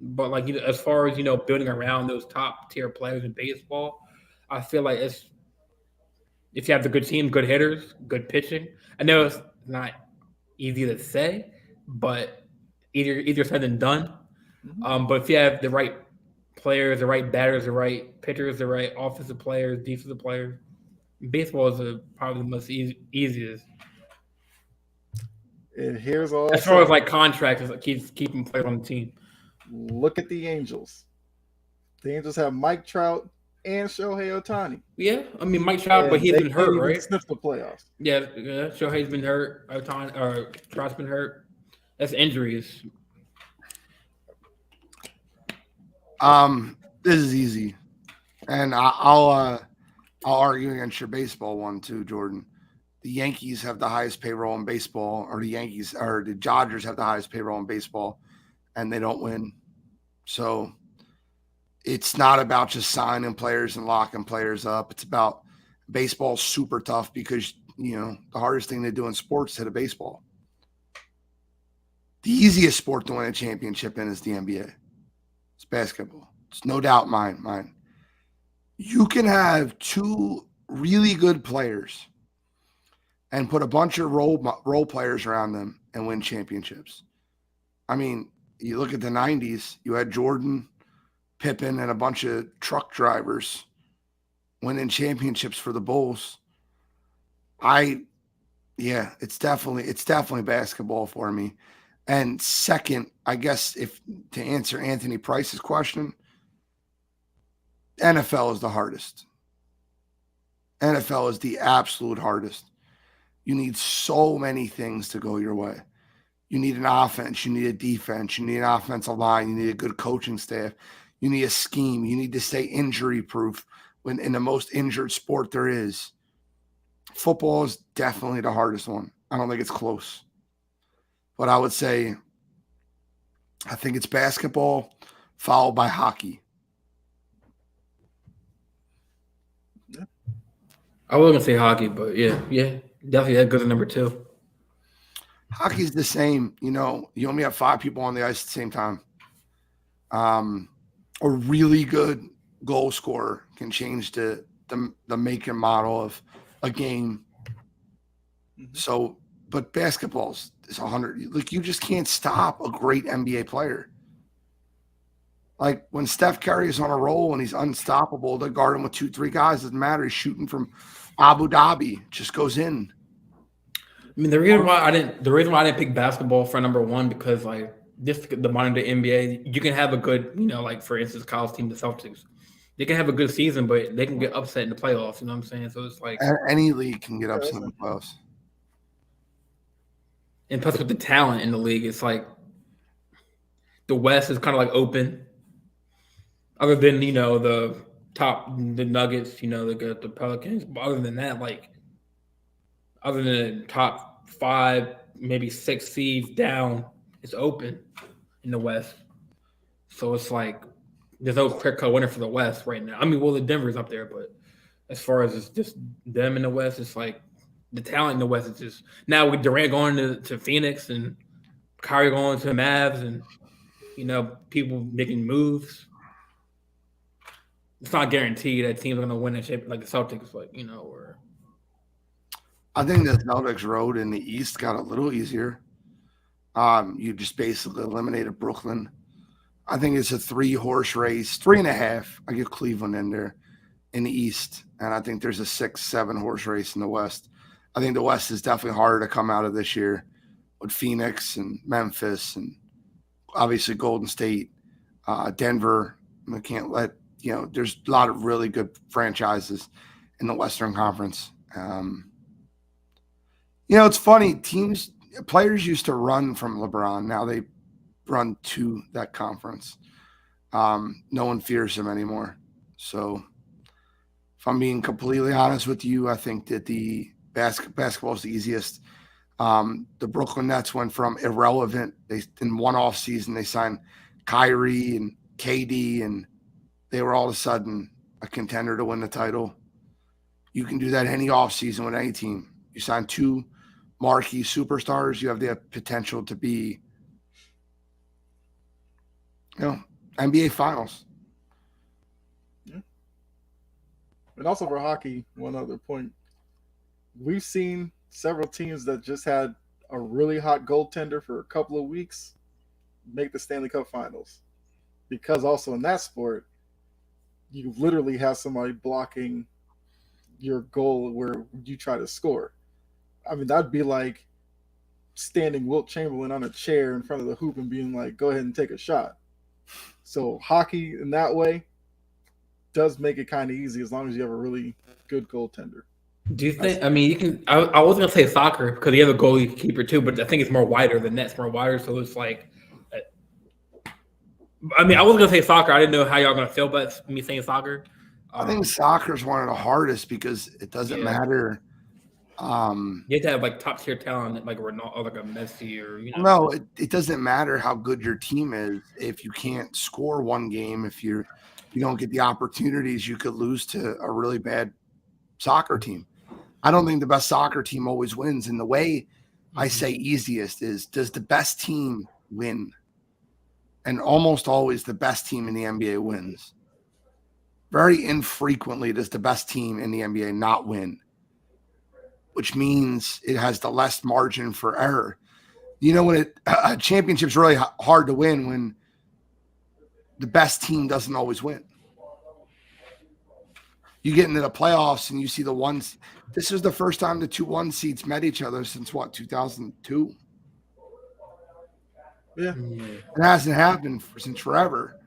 But like as far as building around those top tier players in baseball, I feel like it's if you have the good team, good hitters, good pitching. I know it's not easy to say, but easier said than done. But if you have the right players, the right batters, the right pitchers, the right offensive players, defensive players, baseball is probably the most easiest. And here's all As far as like contracts, like keeping players on the team. Look at the Angels. The Angels have Mike Trout and Shohei Ohtani. Yeah, I mean Mike Trout, but he's been hurt, right? Sniff the playoffs. Yeah. Shohei's been hurt. Ohtani or Trout's been hurt. That's injuries. This is easy, and I'll argue against your baseball one too, Jordan. The Yankees have the highest payroll in baseball, or the Dodgers have the highest payroll in baseball, and they don't win. So it's not about just signing players and locking players up. It's about baseball's super tough because, the hardest thing to do in sports is hit a baseball. The easiest sport to win a championship in is the NBA. It's basketball. It's no doubt mine. You can have two really good players and put a bunch of role players around them and win championships. I mean, you look at the 90s, you had Jordan, Pippen, and a bunch of truck drivers winning championships for the Bulls. It's definitely basketball for me. And second, I guess to answer Anthony Price's question, NFL is the hardest. NFL is the absolute hardest. You need so many things to go your way. You need an offense. You need a defense. You need an offensive line. You need a good coaching staff. You need a scheme. You need to stay injury-proof when in the most injured sport there is. Football is definitely the hardest one. I don't think it's close. But I would say I think it's basketball followed by hockey. I was going to say hockey, but yeah, definitely that goes to number 2. Hockey's the same. You only have 5 people on the ice at the same time. A really good goal scorer can change the make and model of a game. Mm-hmm. So, but basketball's 100. Like, you just can't stop a great NBA player. Like, when Steph Curry is on a roll and he's unstoppable, they guard him with 2-3 guys. Doesn't matter. He's shooting from Abu Dhabi. Just goes in. I mean, the reason why I didn't pick basketball for number 1 because like the modern day NBA, you can have a good, like for instance, college team, the Celtics, they can have a good season, but they can get upset in the playoffs. You know what I'm saying? So it's like any league can get upset in the playoffs. And plus, with the talent in the league, it's like the West is kind of like open. Other than the Nuggets, the Pelicans. But other than that, like other than the top 5, maybe 6 seeds down, it's open in the West. So it's like there's no clear-cut winner for the West right now. I mean, well, the Denver's up there, but as far as it's just them in the West, it's like the talent in the West is just now with Durant going to Phoenix and Kyrie going to the Mavs and people making moves. It's not guaranteed that teams are going to win a championship like the Celtics, or. I think the Celtics road in the East got a little easier. You just basically eliminated Brooklyn. I think it's a 3-horse race, 3.5. I get Cleveland in there in the East, and I think there's a 6-7 horse race in the West. I think the West is definitely harder to come out of this year with Phoenix and Memphis and obviously Golden State, Denver. I can't let there's a lot of really good franchises in the Western Conference. It's funny. Players used to run from LeBron. Now they run to that conference. No one fears him anymore. So if I'm being completely honest with you, I think that the basketball is the easiest. The Brooklyn Nets went from irrelevant. In one off season, they signed Kyrie and KD, and they were all of a sudden a contender to win the title. You can do that any off season with any team. You sign 2 marquee superstars, you have the potential to be NBA Finals. And also for hockey, one other point. We've seen several teams that just had a really hot goaltender for a couple of weeks make the Stanley Cup Finals. Because also in that sport, you literally have somebody blocking your goal where you try to score. I mean, that'd be like standing Wilt Chamberlain on a chair in front of the hoop and being like, go ahead and take a shot. So hockey in that way does make it kind of easy as long as you have a really good goaltender. Do you think? I mean, you can. I was gonna say soccer because you have a goalie keeper too, but I think it's more wider. The net's more wider, so it's like. I mean, I was gonna say soccer. I didn't know how y'all gonna feel about me saying soccer. I think soccer is one of the hardest because it doesn't matter. You have to have like top tier talent, like Ronaldo, like a Messi, or No, it doesn't matter how good your team is if you can't score one game. If you don't get the opportunities, you could lose to a really bad soccer team. I don't think the best soccer team always wins. And the way I say easiest is, does the best team win? And almost always the best team in the NBA wins. Very infrequently does the best team in the NBA not win, which means it has the less margin for error. When a championship's really hard to win when the best team doesn't always win. You get into the playoffs and you see the ones. This is the first time the 2-1 seeds met each other since 2002. Yeah, it hasn't happened since forever.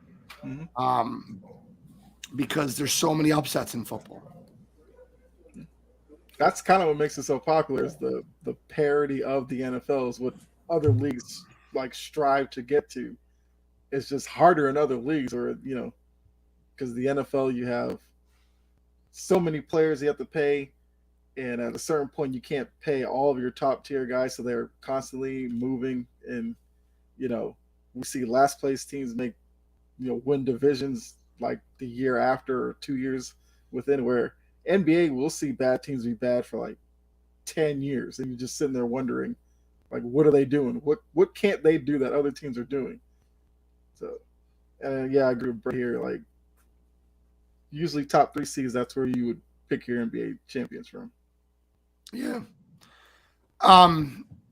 Because there's so many upsets in football. That's kind of what makes it so popular is the parity of the NFL is what other leagues like strive to get to. It's just harder in other leagues, or because the NFL you have so many players you have to pay, and at a certain point you can't pay all of your top tier guys, so they're constantly moving. And we see last place teams make win divisions like the year after or 2 years within, where NBA will see bad teams be bad for like 10 years, and you're just sitting there wondering, like, what are they doing? What can't they do that other teams are doing? So, yeah, I agree with Brett here. Like, usually top 3 seeds, that's where you would pick your NBA champions from. Yeah.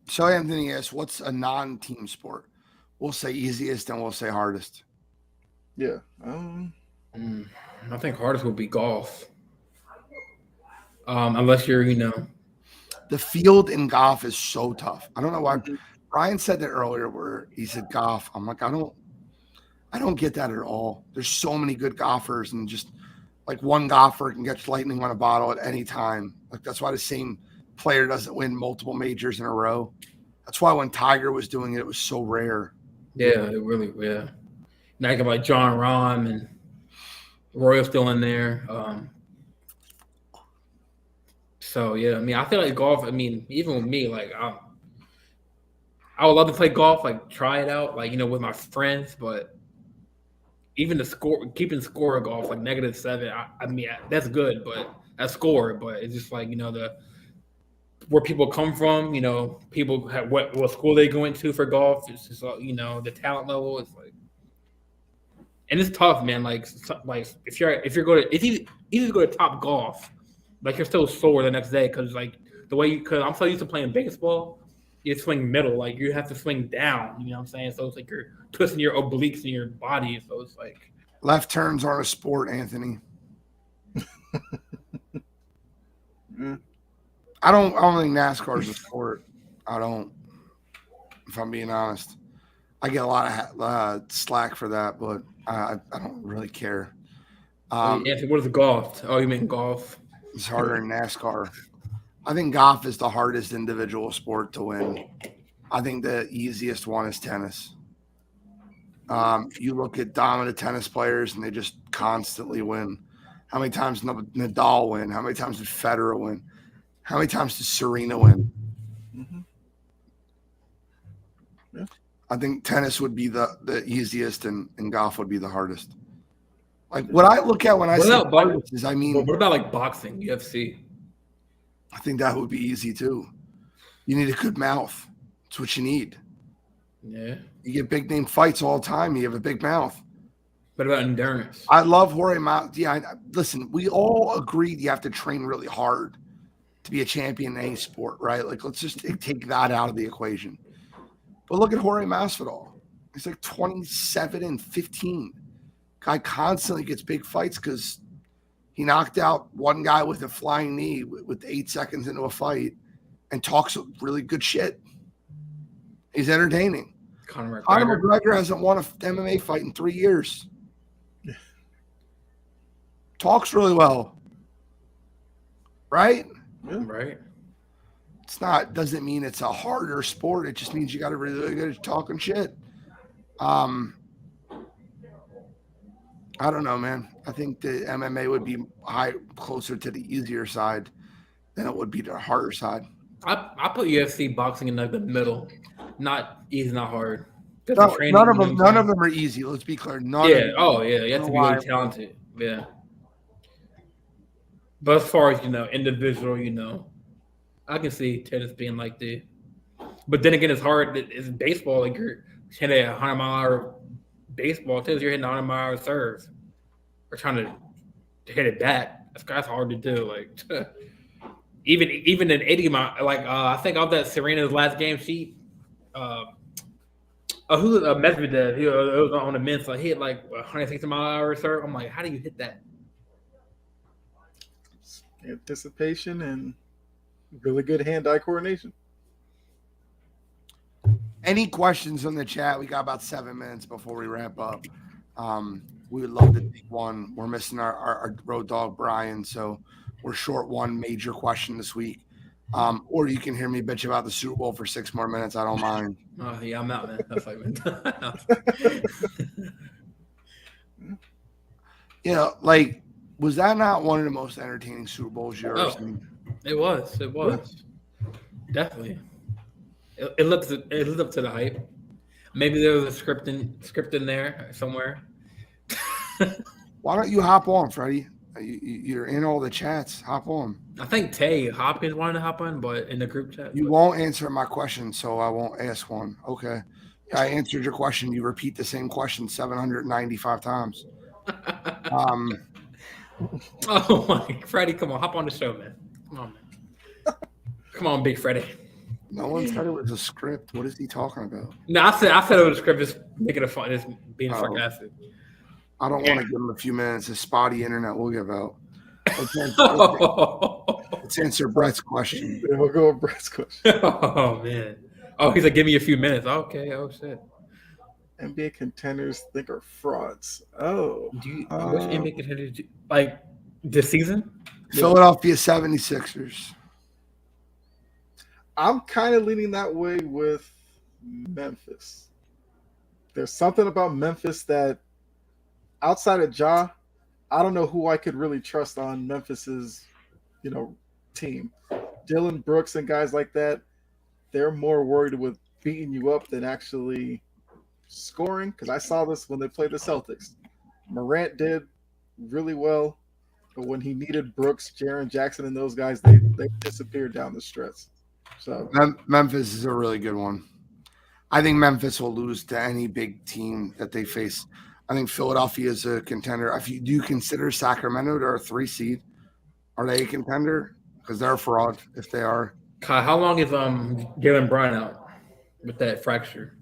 So Anthony asks, what's a non-team sport? We'll say easiest and we'll say hardest. Yeah. I think hardest would be golf. Unless you're, The field in golf is so tough. I don't know why. Brian said that earlier where he said golf. I'm like, I don't get that at all. There's so many good golfers, and just like one golfer can catch lightning on a bottle at any time. Like that's why the same player doesn't win multiple majors in a row. That's why when Tiger was doing it, it was so rare. Yeah, it really, yeah. Now you got like John Rahm and Roy's still in there. So yeah, I mean, I feel like golf. I mean, even with me, like I would love to play golf, like try it out, like with my friends. But even keeping score of golf, like -7. I mean, that's good, but that's score. But it's just like where people come from. People have what school they go into for golf. It's just the talent level. It's like, and it's tough, man. Like if you're going to if you go to Top Golf. Like you're still sore the next day because like the way because I'm so used to playing baseball, you swing middle, like you have to swing down. You know what I'm saying? So it's like you're twisting your obliques in your body. So it's like left turns aren't a sport, Anthony. I don't think NASCAR is a sport. I don't. If I'm being honest, I get a lot of slack for that, but I don't really care. Anthony, what is golf? Oh, you mean golf? It's harder than NASCAR. I think golf is the hardest individual sport to win. I think the easiest one is tennis. You look at dominant tennis players and they just constantly win. How many times did Nadal win? How many times did Federer win? How many times did Serena win? Yeah. I think tennis would be the easiest and golf would be the hardest. Like what I look at when I say hardest is, what about like boxing, UFC? I think that would be easy too. You need a good mouth. That's what you need. Yeah. You get big name fights all the time. You have a big mouth. What about endurance? I love Jorge Mas. Yeah, listen, we all agreed you have to train really hard to be a champion in any sport, right? Like, let's just take that out of the equation. But look at Jorge Masvidal. He's like 27-15. Guy constantly gets big fights because he knocked out one guy with a flying knee with 8 seconds into a fight and talks really good shit. He's entertaining. Conor McGregor hasn't won an MMA fight in 3 years. Talks really well. Right? Yeah. Right. Doesn't mean it's a harder sport. It just means you got to really good at talking shit. I don't know, man. I think the MMA would be closer to the easier side than it would be the harder side. I put UFC boxing in like the middle. Not easy, not hard. None of them are easy. Let's be clear. None of them. Oh, yeah. You have to be really talented. Yeah. But as far as, individual, I can see tennis being like the. But then again, it's hard. It's baseball. Like you're hitting a 100-mile-an-hour baseball. Too. You're hitting 100-mile-an-hour serves. Or trying to hit it back. That's hard to do. Like even an 80-mile. Like I think of that Serena's last game, she. Who Medvedev? He was on the men's side. He hit like 160-mile-an-hour serve. I'm like, how do you hit that? Anticipation and really good hand-eye coordination. Any questions in the chat? We got about 7 minutes before we wrap up. We would love to take one. We're missing our road dog Brian, so we're short one major question this week. Or you can hear me bitch about the Super Bowl for 6 more minutes. I don't mind. Oh yeah, I'm out, man. That's like, like, was that not one of the most entertaining Super Bowls you've ever seen? It was. Yeah. Definitely. It lived up to the hype. Maybe there was a script in there somewhere. Why don't you hop on, Freddie? You're in all the chats. Hop on. I think Tay Hopkins wanted to hop on, but in the group chat. You won't answer my question, so I won't ask one. Okay. I answered your question. You repeat the same question 795 times. Oh my, Freddie, come on, hop on the show, man. Come on, man. Come on, big Freddie. No one said it was a script. What is he talking about? No, I said it was a script, just making it fun, just being sarcastic. I don't want to give him a few minutes. A spotty internet will give out. Let's answer Brett's question. Yeah, we'll go with Brett's question. Oh man. Oh, he's like, give me a few minutes. Okay. Oh shit. NBA contenders think are frauds. Oh. Which NBA contenders like this season? Philadelphia 76ers. I'm kind of leaning that way with Memphis. There's something about Memphis that outside of Ja, I don't know who I could really trust on Memphis's, team. Dylan Brooks and guys like that, they're more worried with beating you up than actually scoring. Because I saw this when they played the Celtics. Morant did really well, but when he needed Brooks, Jaren Jackson, and those guys, they disappeared down the stretch. So Memphis is a really good one. I think Memphis will lose to any big team that they face. I think Philadelphia is a contender. Do you consider Sacramento they're a 3 seed? Are they a contender? Because they're a fraud if they are. Kyle, how long is Jalen Brown out with that fracture?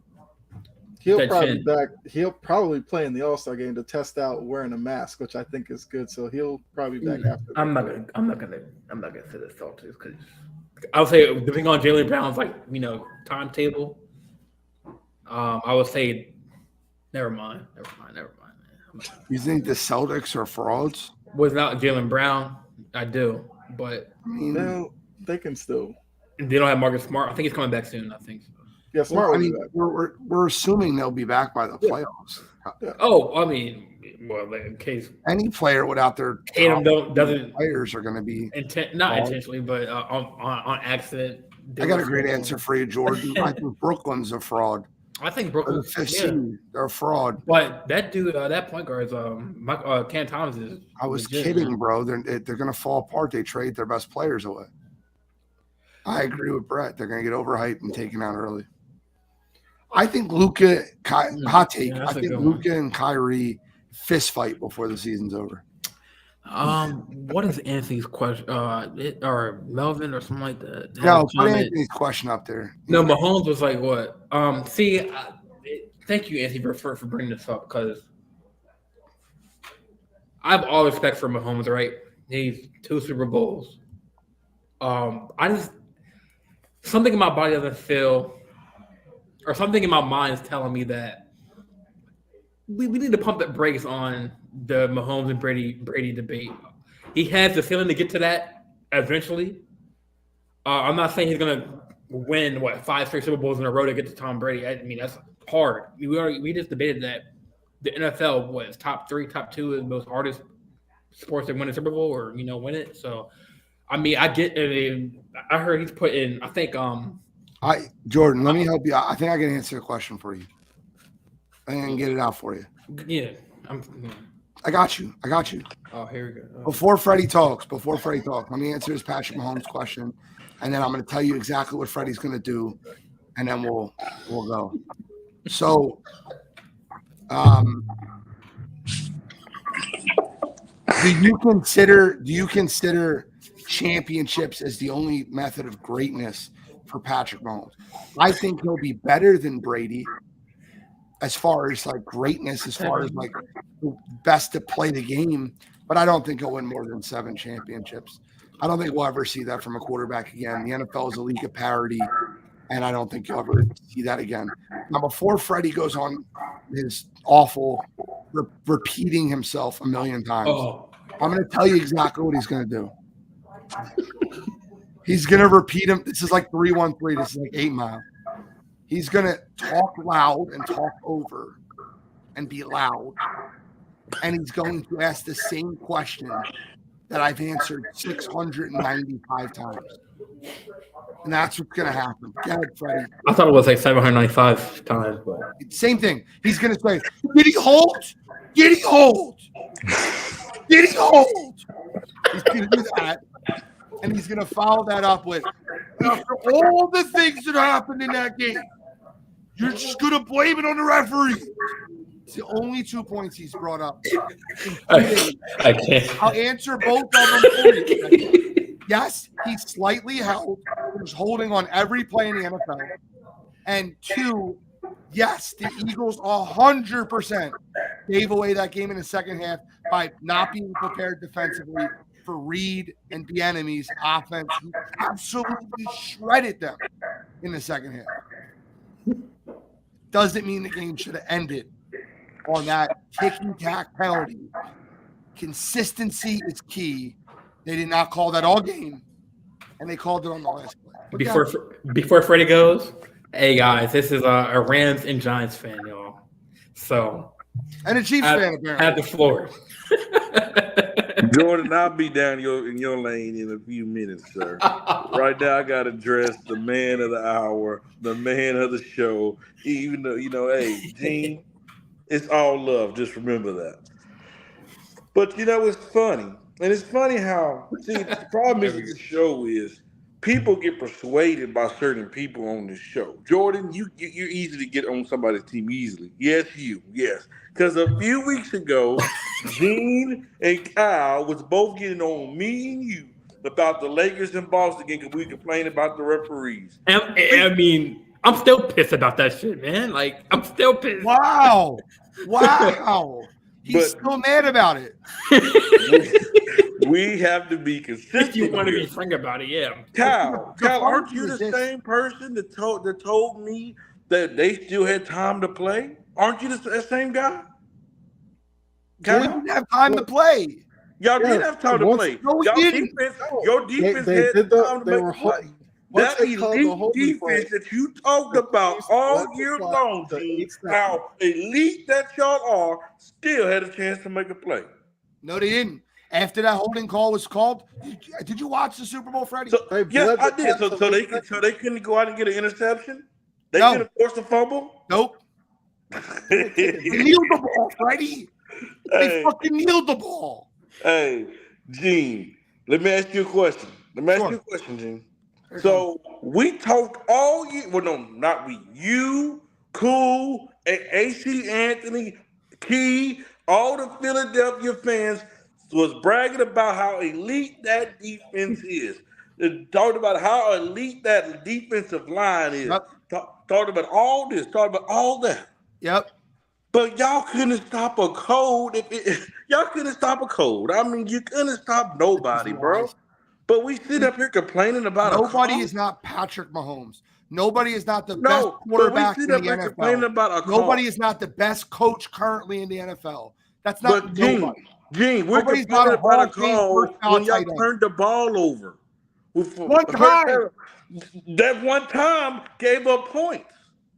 He'll probably play in the All-Star game to test out wearing a mask, which I think is good. So he'll probably be back after. I'm not gonna say the Celtics because I would say depending on Jalen Brown's timetable. I would say never mind, man. You think the Celtics are frauds? Without Jalen Brown, I do, but they can still. They don't have Marcus Smart. I think he's coming back soon. I think so. Yeah, Smart. We're assuming they'll be back by the playoffs. Yeah. Oh, I mean, well, in case any player without their players are going to be not intentionally, but on accident. I got a great answer for you, Jordan. I think Brooklyn's a fraud. I think Brooklyn's they're a fraud. But that dude, that point guard is Cam Thomas is. I was kidding, bro. They're going to fall apart. They trade their best players away. I agree with Brett. They're going to get overhyped and taken out early. I think Luka, hot take. Yeah, I that's a think good one. Luka and Kyrie fist fight before the season's over. What is Anthony's question? Or Melvin or something like that? Had a No, put comment. Anthony's question up there. No, Mahomes was like, what? Thank you, Anthony, for bringing this up because I have all respect for Mahomes, right? He's 2 Super Bowls. Something in my body doesn't feel, or something in my mind is telling me that we need to pump the brakes on the Mahomes and Brady debate. He has the feeling to get to that eventually. I'm not saying he's gonna win 5 straight Super Bowls in a row to get to Tom Brady. I mean that's hard. We just debated that the NFL was top 3, top 2 is the most hardest sports to win a Super Bowl or win it. So I mean I get it. I heard he's put in. I think Jordan, let me help you. I think I can answer a question for you. I can get it out for you. Yeah, I got you. Oh, here we go. Before Freddie talks, let me answer this Patrick Mahomes question, and then I'm going to tell you exactly what Freddie's going to do, and then we'll go. So, do you consider championships as the only method of greatness for Patrick Mahomes? I think he'll be better than Brady as far as like greatness, as far as like best to play the game, but I don't think he'll win more than 7 championships. I don't think we'll ever see that from a quarterback again. The NFL is a league of parity, and I don't think you'll ever see that again. Now, before Freddie goes on his awful repeating himself a million times, I'm going to tell you exactly what he's going to do. He's going to repeat him. This is like 3-1-3. This is like 8 Mile. He's going to talk loud and talk over and be loud. And he's going to ask the same question that I've answered 695 times. And that's what's going to happen. Go ahead, Freddie. I thought it was like 795 times. But same thing. He's going to say, did he hold? Did he hold? Did he hold? He's going to do that. And he's going to follow that up with, after all the things that happened in that game, you're just going to blame it on the referee. It's the only 2 points he's brought up. I can't. I'll answer both of them for you. Yes, he's slightly held. He's holding on every play in the NFL. And 2, yes, the Eagles 100% gave away that game in the second half by not being prepared defensively for Reed and Bieniemy's offense. He absolutely shredded them in the second half. Doesn't mean the game should have ended on that ticky-tack penalty. Consistency is key. They did not call that all game, and they called it on the last play. Before Freddie goes, hey guys, this is a Rams and Giants fan, y'all. So and a Chiefs fan apparently. Have the floor. Jordan, I'll be down in your lane in a few minutes, sir. Right now, I got to address the man of the hour, the man of the show. Even though, hey, Gene, it's all love. Just remember that. But, it's funny. And it's funny how, the problem is with the show is people get persuaded by certain people on this show. Jordan, you're easy to get on somebody's team easily. Yes, you. Yes. Because a few weeks ago, Gene and Kyle was both getting on me and you about the Lakers and Boston game because we complained about the referees. I mean, I'm still pissed about that shit, man. Like, I'm still pissed. Wow. He's still mad about it. We have to be consistent. If you want to be frank about it, yeah. Kyle, aren't you the same person that told me that they still had time to play? Aren't you the same guy? We didn't have time to play. Y'all did have time to play. No, we didn't. Your defense had time to make a play. That elite defense that you talked about all year long, how elite that y'all are, still had a chance to make a play. No, they didn't. After that holding call was called, did you watch the Super Bowl, Freddie? Yes, I did. So they couldn't go out and get an interception? They couldn't force a fumble? Nope. They kneeled the ball, Freddie. They fucking kneeled the ball. Hey, Gene, let me ask you a question. Gene. So we talked all year. Well, no, not we. You, Cool, AC Anthony, Key, all the Philadelphia fans was bragging about how elite that defense is. They talked about how elite that defensive line is. Yep. Talked about all this, talked about all that. Yep. But y'all couldn't stop a cold. Y'all couldn't stop a cold. I mean, you couldn't stop nobody, bro. But we sit up here complaining about Nobody a call. is not Patrick Mahomes. Nobody is not the best No, but we quarterback in sit the up here complaining NFL. about a call. Nobody is not the best coach currently in the NFL. That's not But nobody. Gene, we're Nobody's complaining not a about a Hall of Fame call first when y'all tight end. turned the ball over. One time. That one time gave up points.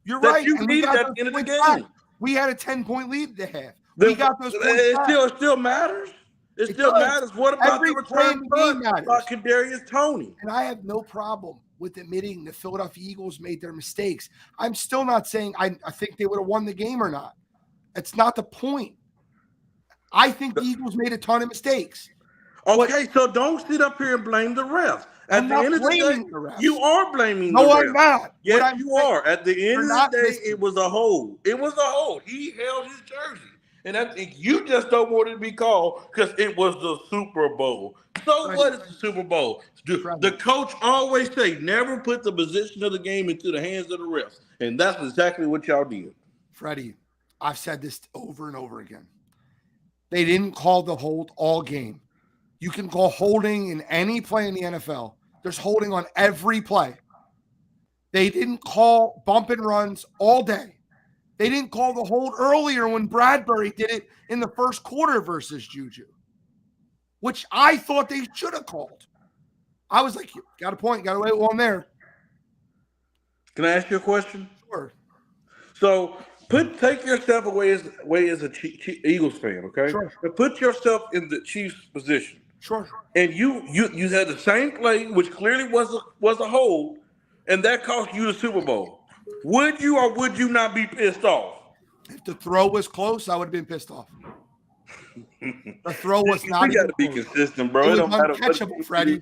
You're That right. you And we needed got at those the end of the points back. game. We had a 10-point lead at the half. We got those points It back. still matters. It still does. matters. What about Every the play return in the game punt by matters. Kadarius Toney? And I have no problem with admitting the Philadelphia Eagles made their mistakes. I'm still not saying I think they would have won the game or not. It's not the point. I think the Eagles made a ton of mistakes. Okay, so don't sit up here and blame the refs. At the end of the day, you are blaming the refs. No, I'm not. Yes, you are. At the end of the day, listening. it was a hold. It was a hold. He held his jersey. And I think you just don't want it to be called because it was the Super Bowl. So what is the Super Bowl? The coach always say, never put the position of the game into the hands of the refs. And that's exactly what y'all did. Freddie, I've said this over and over again. They didn't call the hold all game. You can call holding in any play in the NFL. There's holding on every play. They didn't call bump and runs all day. They didn't call the hold earlier when Bradbury did it in the first quarter versus Juju, which I thought they should have called. I was like, got a point, got away with one there. Can I ask you a question? Sure. So take yourself away as a Eagles fan, okay? Sure. But put yourself in the Chiefs' position. Sure. And you had the same play, which clearly was a hold, and that cost you the Super Bowl. Would you or would you not be pissed off? If the throw was close, I would have been pissed off. The throw was not. You got to be consistent, bro. It was don't matter uncatchable, Freddie.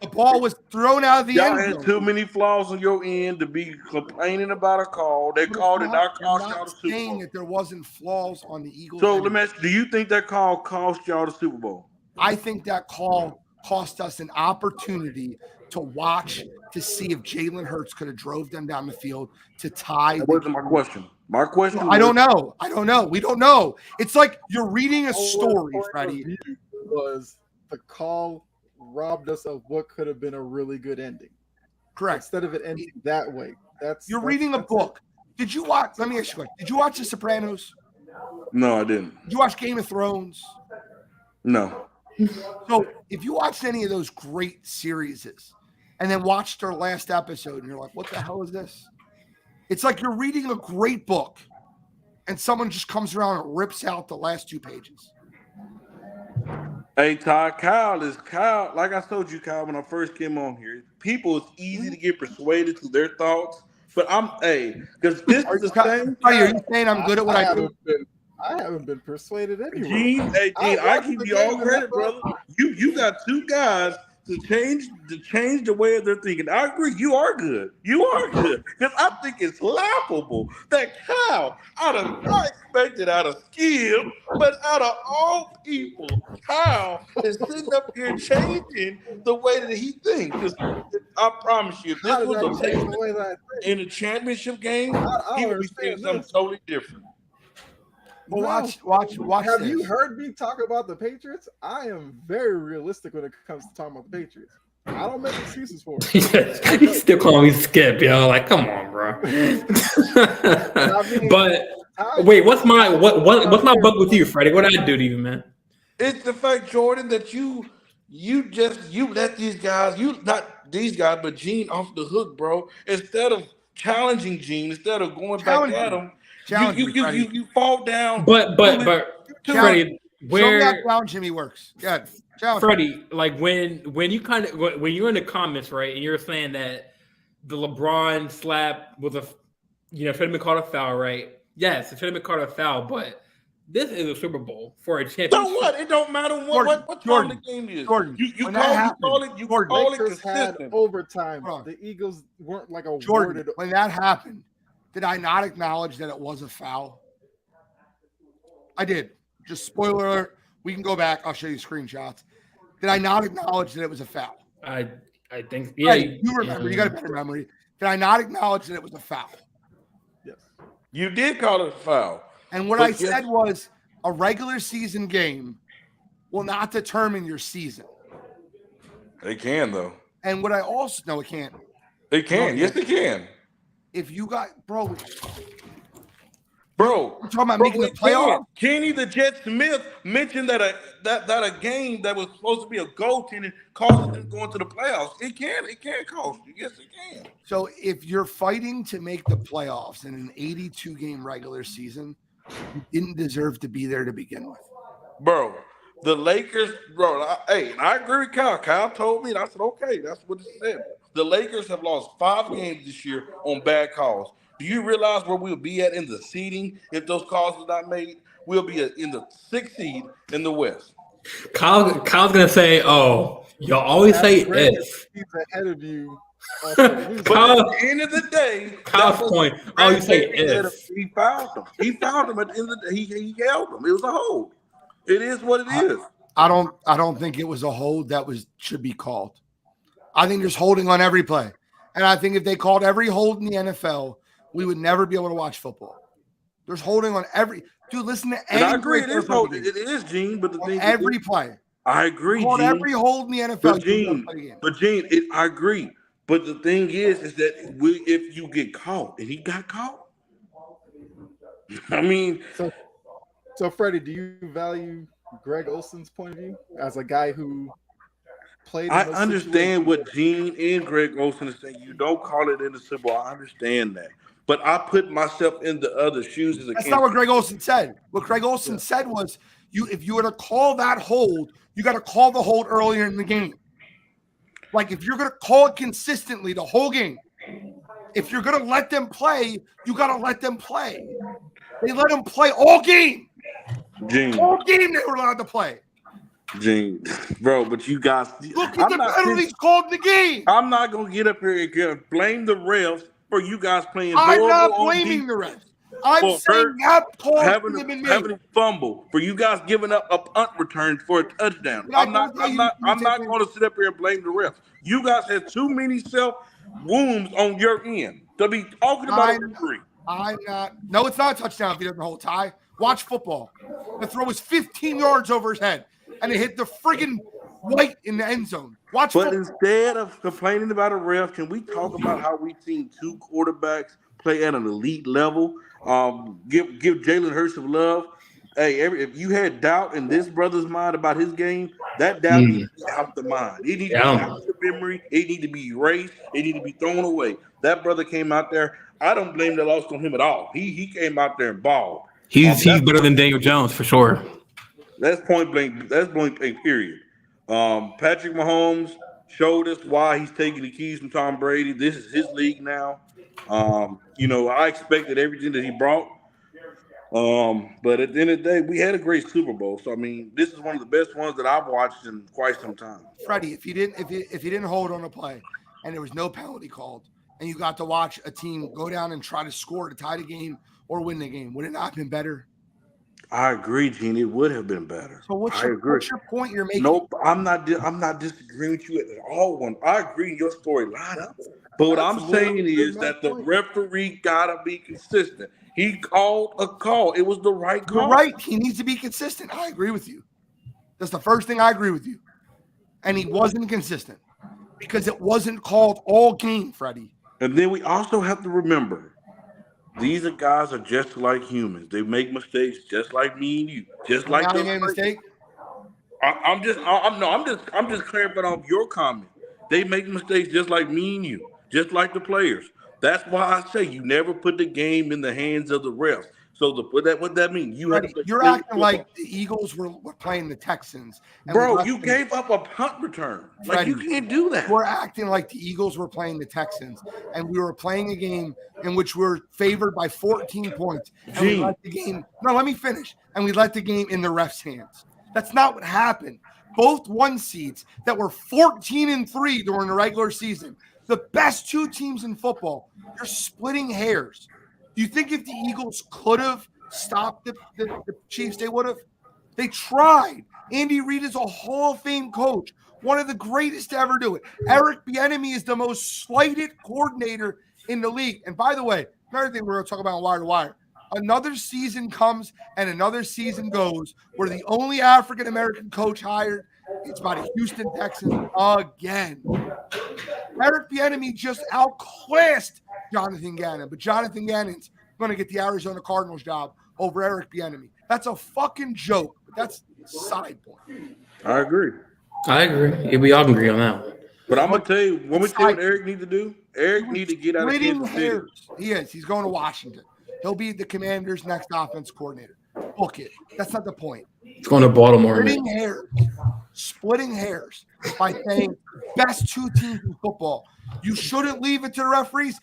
The ball was thrown out of the y'all end zone. had too many flaws on your end to be complaining about a call. They called it not cost y'all the Super saying Bowl. that there wasn't flaws on the Eagles. So let me ask you, do you think that call cost y'all the Super Bowl? I think that call cost us an opportunity to watch to see if Jalen Hurts could have drove them down the field to tie. That wasn't my question. My question I don't know. We don't know. It's like you're reading a story, Point Freddie. of view was the call robbed us of what could have been a really good ending. Correct. Instead of it ending that way. You're reading a book. Did you watch? Let me ask you a question. Did you watch The Sopranos? No, I didn't. Did you watch Game of Thrones? No. So if you watched any of those great series and then watched their last episode and you're like, what the hell is this? It's like you're reading a great book and someone just comes around and rips out the last 2 pages. Hey, Todd, Kyle, like I told you, Kyle, when I first came on here, people, it's easy to get persuaded to their thoughts. But because this is the same. Are you saying I'm good at what I do? I haven't been persuaded anyway. Gene, I give you all credit, brother. You got 2 guys to change the way they're thinking. I agree. You are good. Because I think it's laughable that Kyle, I expected out of Skip, but out of all people, Kyle is sitting up here changing the way that he thinks. 'Cause I promise you, if this was in a championship game, he would be saying something totally different. Well, watch. Have this. you heard me talk about the Patriots? I am very realistic when it comes to talking about the Patriots. I don't make excuses for it. You still calling me Skip, yo? Like, come on, bro. But wait, what's my bug with you, Freddie? What did I do to you, man? It's the fact, Jordan, that you let these guys, not these guys, but Gene off the hook, bro. Instead of challenging Gene, instead of going back at him. You fall down. But Freddie, show me how down Jimmy works. Good. Freddie, like when you're in the comments, right, and you're saying that the LeBron slap was should have been called a foul, right? Yes, it should have been called a foul, but this is a Super Bowl for a championship. So what? It don't matter what time the game is. Jordan, you call it consistent. Overtime. The Eagles weren't like a Jordan. When that happened, Did I not acknowledge that it was a foul? I did. Just spoiler alert. We can go back. I'll show you screenshots. Did I not acknowledge that it was a foul? I think yeah. Right, you remember. You got a better memory. Did I not acknowledge that it was a foul? Yes. You did call it a foul. And what But I said was a regular season game will not determine your season. It can, though. And what I also no, it can't. It can. Yes, it can. If you got bro, Bro, we're talking about making the playoff. Kenny the Jet Smith mentioned that a game that was supposed to be a goaltending caused them going to the playoffs. It can cost you. Yes, it can. So if you're fighting to make the playoffs in an 82 game regular season, you didn't deserve to be there to begin with. Bro, the Lakers, I agree with Kyle. Kyle told me, and I said, okay, that's what it said. The Lakers have lost 5 games this year on bad calls. Do you realize where we'll be at in the seeding if those calls are not made? We'll be in the 6th seed in the West. Kyle's gonna say, "Oh, y'all always say if." He's ahead of you. But at the end of the day, Kyle's point. Oh, you say if. He fouled him. He fouled him at the end of the day. He held him. It was a hold. It is what it is. I don't think it was a hold that should be called. I think there's holding on every play. And I think if they called every hold in the NFL, we would never be able to watch football. There's holding on every dude. Listen to and I agree. It is holding. It is, Gene. But the thing every play. I agree. Called Gene. every hold in the NFL. But Gene, I agree. But the thing is that if you get caught, and he got caught. I mean, so Freddie, do you value Greg Olson's point of view as a guy who played? I understand what Gene and Greg Olson is saying. You don't call it in the Super Bowl. I understand that. But I put myself in the other shoes as a That's not what Greg Olson said. What Greg Olson said was, if you were to call that hold, you got to call the hold earlier in the game. Like if you're going to call it consistently the whole game, if you're going to let them play, you got to let them play. They let them play all game. Gene. All game they were allowed to play. Gene, bro, but you guys look at the penalties called in the game. I'm not gonna get up here and blame the refs for you guys playing. I'm not blaming the refs. I'm saying that call having a fumble for you guys giving up a punt return for a touchdown. I'm not going to sit up here and blame the refs. You guys had too many self wounds on your end to be talking about a referee. I'm not. No, it's not a touchdown if he doesn't hold tie. Watch football. The throw was 15 yards over his head, and it hit the friggin' white in the end zone. Watch But football. Instead of complaining about a ref, can we talk about how we've seen 2 quarterbacks play at an elite level? Give Jalen Hurts some love. Hey, if you had doubt in this brother's mind about his game, that doubt needs to be out the mind. It needs to be out the memory. It needs to be erased. It needs to be thrown away. That brother came out there. I don't blame the loss on him at all. He came out there and balled. He's better than Daniel Jones for sure. That's point blank. That's point blank. Period. Patrick Mahomes showed us why he's taking the keys from Tom Brady. This is his league now. I expected everything that he brought. But at the end of the day, we had a great Super Bowl. So I mean, this is one of the best ones that I've watched in quite some time. Freddie, if you didn't hold on a play and there was no penalty called, and you got to watch a team go down and try to score to tie the game or win the game, would it not have been better? I agree, Gene. It would have been better. So what's your point you're making? Nope, I'm not disagreeing with you at all. I agree in your story lineup. But what I'm saying is that the referee gotta be consistent. He called a call. It was the right call. You're right. He needs to be consistent. I agree with you. That's the first thing I agree with you. And he wasn't consistent because it wasn't called all game, Freddie. And then we also have to remember, these guys are just like humans. They make mistakes just like me and you. Just like they made a mistake. I'm just clarifying off your comment. They make mistakes just like me and you, just like the players. That's why I say you never put the game in the hands of the refs. So what that means? You're acting like the Eagles were playing the Texans. Bro, you gave up a punt return. Like, you can't do that. We're acting like the Eagles were playing the Texans, and we were playing a game in which we were favored by 14 points. And we let the game. No, let me finish. And we let the game in the refs' hands. That's not what happened. Both 1 seeds that were 14-3 during the regular season, the best 2 teams in football, you're splitting hairs. Do you think if the Eagles could have stopped the Chiefs, they would have? They tried. Andy Reid is a Hall of Fame coach, one of the greatest to ever do it. Eric Bieniemy is the most slighted coordinator in the league. And by the way, another thing we're going to talk about on Wire to Wire. Another season comes and another season goes where the only African-American coach hired is by the Houston Texans again. Eric Bieniemy just outclassed Jonathan Gannon, but Jonathan Gannon's going to get the Arizona Cardinals job over Eric Bieniemy. That's a fucking joke, but that's a side point. I agree. Yeah, we all agree on that one. But I'm gonna tell you, what Eric need to do? Eric need to get out of Kansas City. He is. He's going to Washington. He'll be the Commanders' next offense coordinator. Book it. That's not the point. It's going to Baltimore. Splitting hairs by saying best two teams in football. You shouldn't leave it to the referees.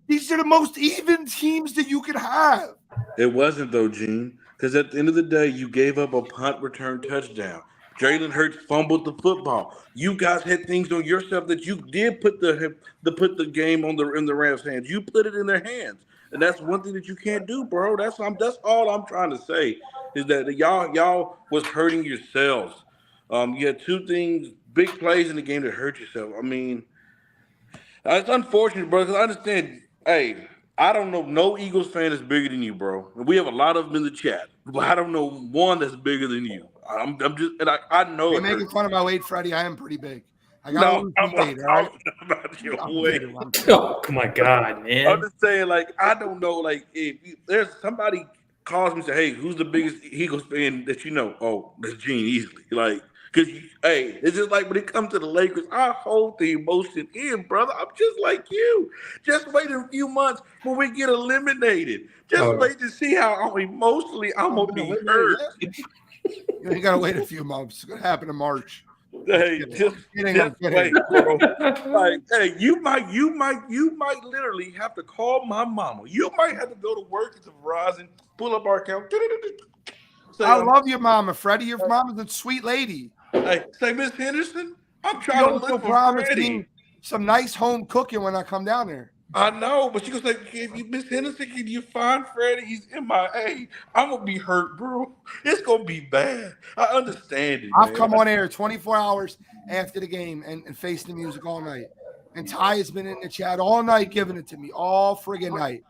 These are the most even teams that you could have. It wasn't though, Gene, because at the end of the day, you gave up a punt return touchdown. Jalen Hurts fumbled the football. You guys had things on yourself that you did put the game in the Rams' hands. You put it in their hands. And that's one thing that you can't do, bro. That's all I'm trying to say is that y'all was hurting yourselves. You had two things, big plays in the game that hurt yourself. I mean, it's unfortunate, bro, because I understand. Hey, I don't know no Eagles fan that's bigger than you, bro. We have a lot of them in the chat, but I don't know one that's bigger than you. I'm just, and I know you're making fun of my weight, Freddie. I am pretty big. I got no, I'm not about your weight. Oh my God, man! I'm just saying, like, I don't know, like, if there's somebody calls me and say, "Hey, who's the biggest Eagles fan that you know?" Oh, that's Gene easily. Like, because hey, it's just like when it comes to the Lakers, I hold the emotion in, brother. I'm just like you. Just wait a few months when we get eliminated. Just wait to see how emotionally I'm gonna be hurt. You ain't gotta wait a few months. It's gonna happen in March. Hey, just wait, bro. Like, hey, you might literally have to call my mama. You might have to go to work at the Verizon, pull up our account. I love your mama, Freddie. Your mama's a sweet lady. Hey, say, Miss Henderson, I'm trying to look for Freddie. Some nice home cooking when I come down there. I know, but she gonna say, Miss Henderson, can you find Freddie? He's MIA. I'm gonna be hurt, bro. It's gonna be bad. I understand it. I've come on air 24 hours after the game and faced the music all night. And Ty has been in the chat all night giving it to me, all friggin' night.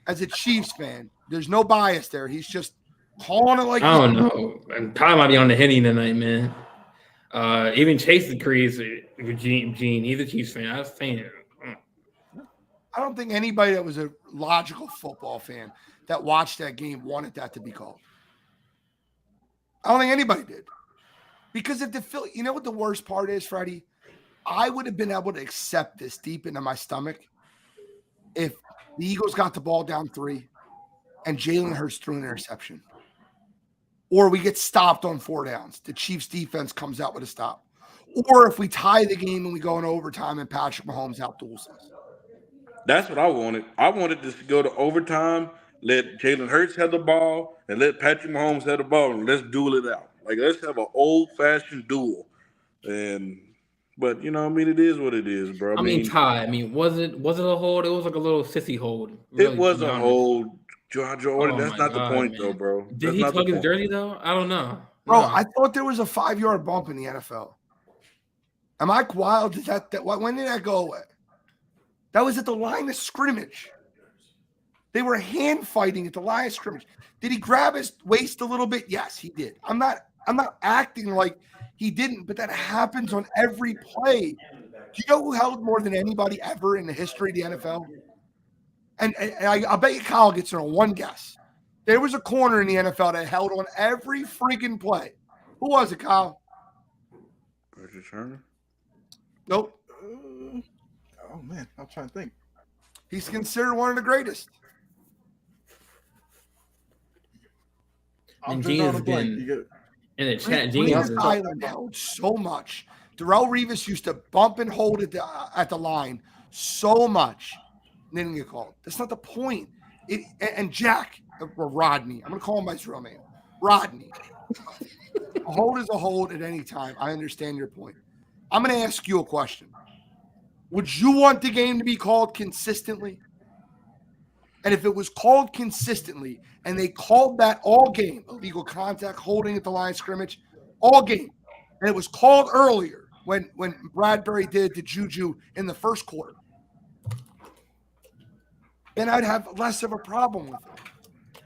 As a Chiefs fan, there's no bias there. He's just calling it like I don't know. And Ty might be on the Henny tonight, man. Even Chase agrees with Gene. He's a Chiefs fan. I was saying it. I don't think anybody that was a logical football fan that watched that game wanted that to be called. I don't think anybody did. Because if you know what the worst part is, Freddie? I would have been able to accept this deep into my stomach if the Eagles got the ball down 3 and Jalen Hurts threw an interception. Or we get stopped on 4 downs. The Chiefs defense comes out with a stop. Or if we tie the game and we go in overtime and Patrick Mahomes outduels us. That's what I wanted. I wanted this to go to overtime, let Jalen Hurts have the ball, and let Patrick Mahomes have the ball, and let's duel it out. Like, let's have an old-fashioned duel. But, you know, I mean, it is what it is, bro. I mean, Ty, was it a hold? It was like a little sissy hold. Really, it was a hold. Jordan, that's not the point, though, bro. Did he tug his jersey, though? I don't know. Bro, I thought there was a 5-yard bump in the NFL. Am I wild? When did that go away? That was at the line of scrimmage. They were hand fighting at the line of scrimmage. Did he grab his waist a little bit? Yes, he did. I'm not acting like he didn't, but that happens on every play. Do you know who held more than anybody ever in the history of the NFL? And I bet you Kyle gets in on one guess. There was a corner in the NFL that held on every freaking play. Who was it, Kyle? Richard Sherman? Nope. Oh, man, I'm trying to think. He's considered one of the greatest. And Gene has been in the chat. Gene Island held so much. Darrelle Revis used to bump and hold it at the line so much. And didn't get called. That's not the point. And Jack, or Rodney, I'm going to call him by his real name. Rodney. A hold is a hold at any time. I understand your point. I'm going to ask you a question. Would you want the game to be called consistently? And if it was called consistently, and they called that all game, illegal contact, holding at the line of scrimmage, all game, and it was called earlier when Bradbury did to Juju in the first quarter, then I'd have less of a problem with it.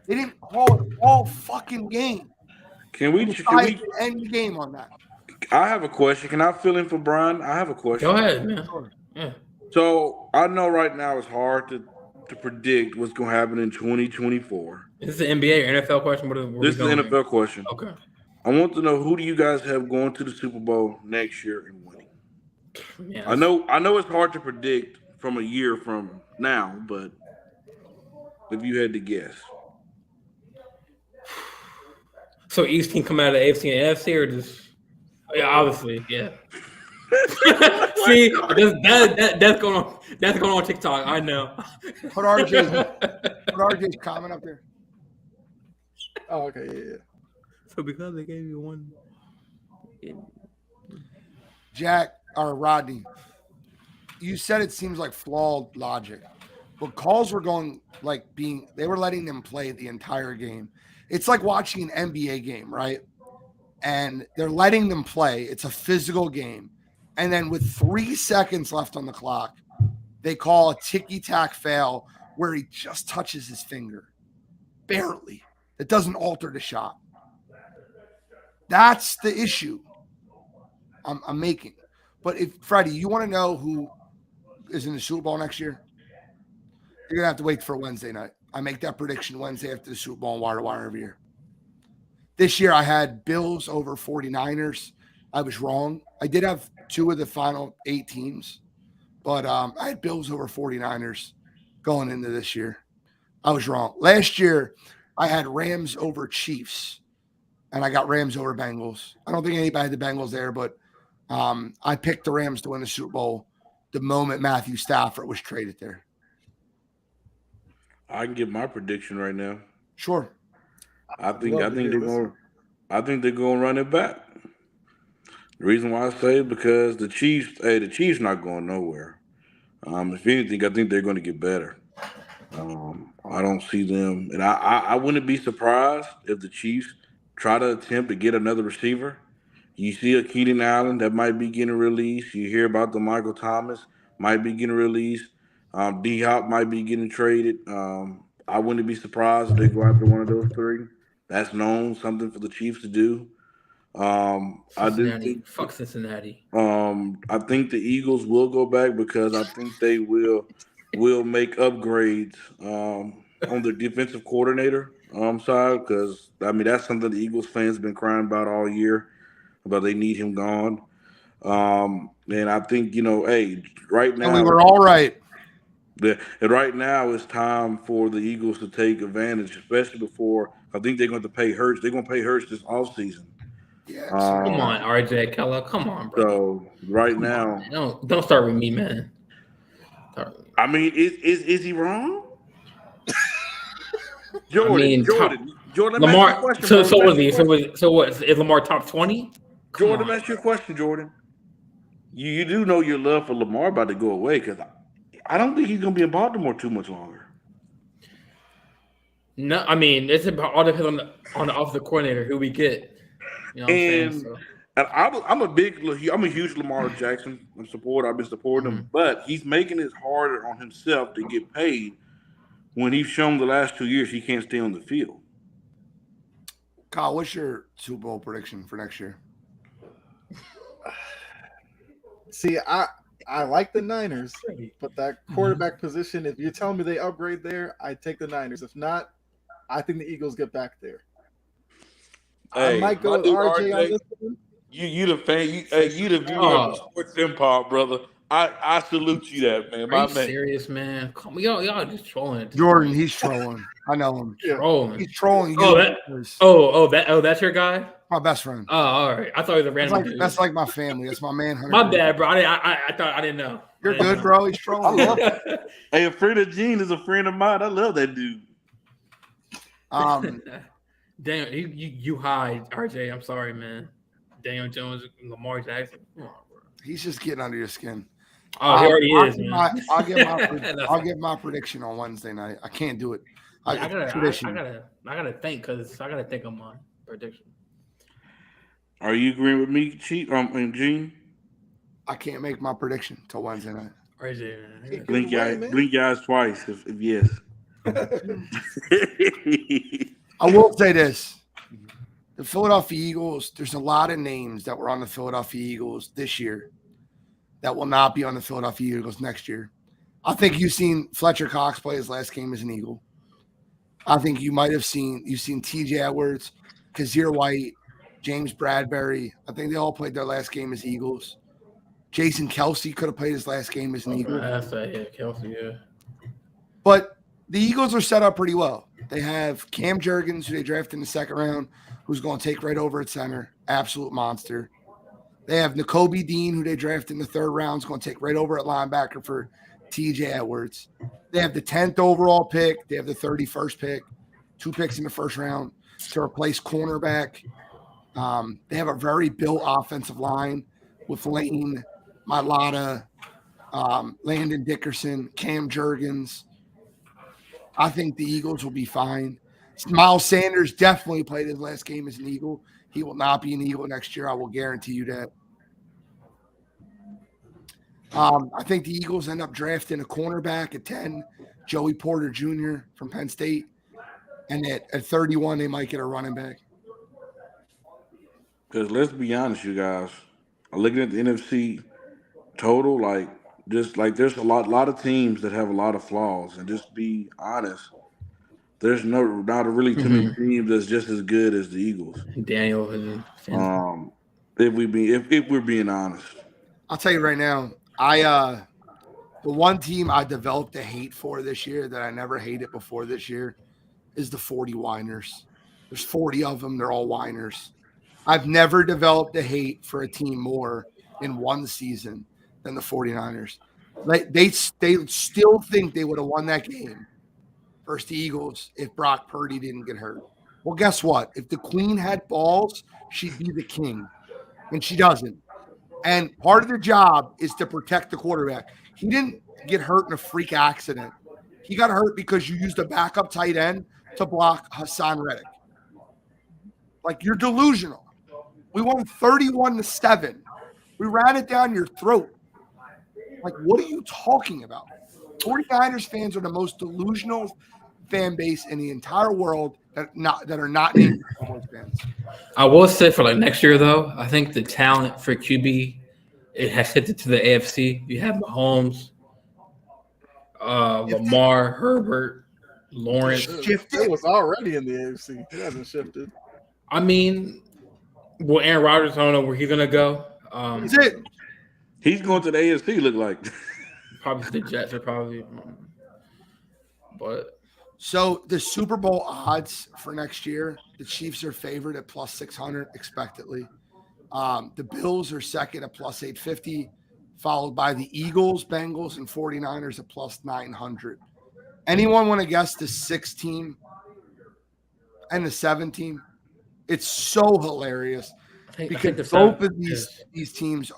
They didn't call it all fucking game. Can we end the game on that? I have a question. Can I fill in for Brian? I have a question. Go ahead, man. Yeah. So I know right now it's hard to predict what's going to happen in 2024. Is this an NBA or NFL question? This is an NFL question. Okay. I want to know, who do you guys have going to the Super Bowl next year and winning? Yeah. I know it's hard to predict from a year from now, but if you had to guess. So each team come out of the AFC and NFC, or just obviously, yeah. See, that's going on. That's going on TikTok. I know. Put RJ's comment up there. Oh, okay, yeah. So because they gave you one, Jack or Rodney, you said it seems like flawed logic, but calls were they were letting them play the entire game. It's like watching an NBA game, right? And they're letting them play. It's a physical game. And then with 3 seconds left on the clock, they call a ticky-tack fail where he just touches his finger. Barely. It doesn't alter the shot. That's the issue I'm making. But if, Freddie, you want to know who is in the Super Bowl next year, you're going to have to wait for Wednesday night. I make that prediction Wednesday after the Super Bowl and wire to wire every year. This year I had Bills over 49ers. I was wrong. I did have 2 of the final 8 teams, but I had Bills over 49ers going into this year. I was wrong. Last year I had Rams over Chiefs, and I got Rams over Bengals. I don't think anybody had the Bengals there, but I picked the Rams to win the Super Bowl the moment Matthew Stafford was traded there. I can give my prediction right now. Sure. I think they're going to run it back. The reason why I say it because the Chiefs not going nowhere. If anything, I think they're going to get better. I don't see them, and I wouldn't be surprised if the Chiefs try to attempt to get another receiver. You see a Keenan Allen that might be getting released. You hear about the Michael Thomas might be getting released. D-Hop might be getting traded. I wouldn't be surprised if they go after one of those 3. That's something for the Chiefs to do. Fuck Cincinnati. I think the Eagles will go back because I think they will make upgrades on the defensive coordinator side, because that's something the Eagles fans have been crying about all year, about they need him gone. And I think right now, and we were all right. And right now it's time for the Eagles to take advantage, especially before I think they're going to pay Hurts. They're going to pay Hurts this offseason. Yeah, come on, RJ Keller. Come on, bro. So now, don't start with me, man. Is he wrong? Jordan, Lamar. So what is he? So what is Lamar top 20? Jordan, that's your question, Jordan. You do know your love for Lamar about to go away, because I don't think he's going to be in Baltimore too much longer. No, it's all depends on the offensive coordinator who we get. You know what I'm saying? So. And I'm a huge Lamar Jackson supporter. I've been supporting him, but he's making it harder on himself to get paid when he's shown the last 2 years he can't stay on the field. Kyle, what's your Super Bowl prediction for next year? See, I like the Niners, but that quarterback position, if you're telling me they upgrade there, I take the Niners. If not, I think the Eagles get back there. Hey, I might go with RJ on this one. You the fan. You the viewer of the Sports Empire, brother. I salute you, that man. Are you serious, man? Come on, y'all just trolling. Jordan, he's trolling. I know him. Trolling. He's trolling. That's your guy. My best friend. Oh, all right. I thought he was a random dude. That's like my family. That's my man. 100%. My bad, bro. I thought I didn't know. You're good, bro. He's trolling. I love it. Hey, a friend of Gene is a friend of mine. I love that dude. Damn, you hide, RJ. I'm sorry, man. Daniel Jones, Lamar Jackson. Come on, bro. He's just getting under your skin. Oh, he already I'll is, give man. I'll give my prediction on Wednesday night. I can't do it. I Tradition. gotta think because I gotta think of my prediction. Are you agreeing with me, Chief? And Gene? I can't make my prediction till Wednesday night. Or is it? Give Blink it your away, eye, man. blink your eyes twice if yes. I will say this. The Philadelphia Eagles, there's a lot of names that were on the Philadelphia Eagles this year that will not be on the Philadelphia Eagles next year. I think you've seen Fletcher Cox play his last game as an Eagle. I think you've seen TJ Edwards, Kazir White, James Bradbury. I think they all played their last game as Eagles. Jason Kelsey could have played his last game as an Eagle. Kelsey, yeah. But the Eagles are set up pretty well. They have Cam Jurgens, who they drafted in the second round, who's going to take right over at center. Absolute monster. They have Nakobe Dean, who they drafted in the third round, is going to take right over at linebacker for TJ Edwards. They have the 10th overall pick. They have the 31st pick, 2 picks in the first round to replace cornerback. They have a very built offensive line with Lane, Mailata, Landon Dickerson, Cam Jurgens. I think the Eagles will be fine. Miles Sanders definitely played his last game as an Eagle. He will not be an Eagle next year. I will guarantee you that. I think the Eagles end up drafting a cornerback at 10, Joey Porter Jr. from Penn State. And at 31, they might get a running back. Because let's be honest, you guys. I'm looking at the NFC total, there's a lot of teams that have a lot of flaws, and just be honest, there's not really too many teams that's just as good as the Eagles. Daniel and If we're being honest, I'll tell you right now, the one team I developed a hate for this year that I never hated before this year is the 40 Whiners. There's 40 of them. They're all whiners. I've never developed a hate for a team more in one season than the 49ers. Like they still think they would have won that game versus the Eagles if Brock Purdy didn't get hurt. Well, guess what? If the queen had balls, she'd be the king, and she doesn't. And part of the job is to protect the quarterback. He didn't get hurt in a freak accident. He got hurt because you used a backup tight end to block Hassan Reddick. Like, you're delusional. We won 31-7. We ran it down your throat. Like, what are you talking about? 49ers fans are the most delusional fan base in the entire world that are not named Cowboys fans. I will say for next year though, I think the talent for QB it has shifted to the AFC. You have Mahomes, Lamar, Herbert, Lawrence. It was already in the AFC. It hasn't shifted. I mean, well, Aaron Rodgers, I don't know where he's gonna go. That's it. he's going to the AFC. Look like Probably the Jets are probably, but So the Super Bowl odds for next year, the Chiefs are favored at plus 600 expectedly. The Bills are second at plus 850, followed by the Eagles, Bengals, and 49ers at plus 900. Anyone want to guess the 6th team and the 7th team? It's so hilarious because both of these teams,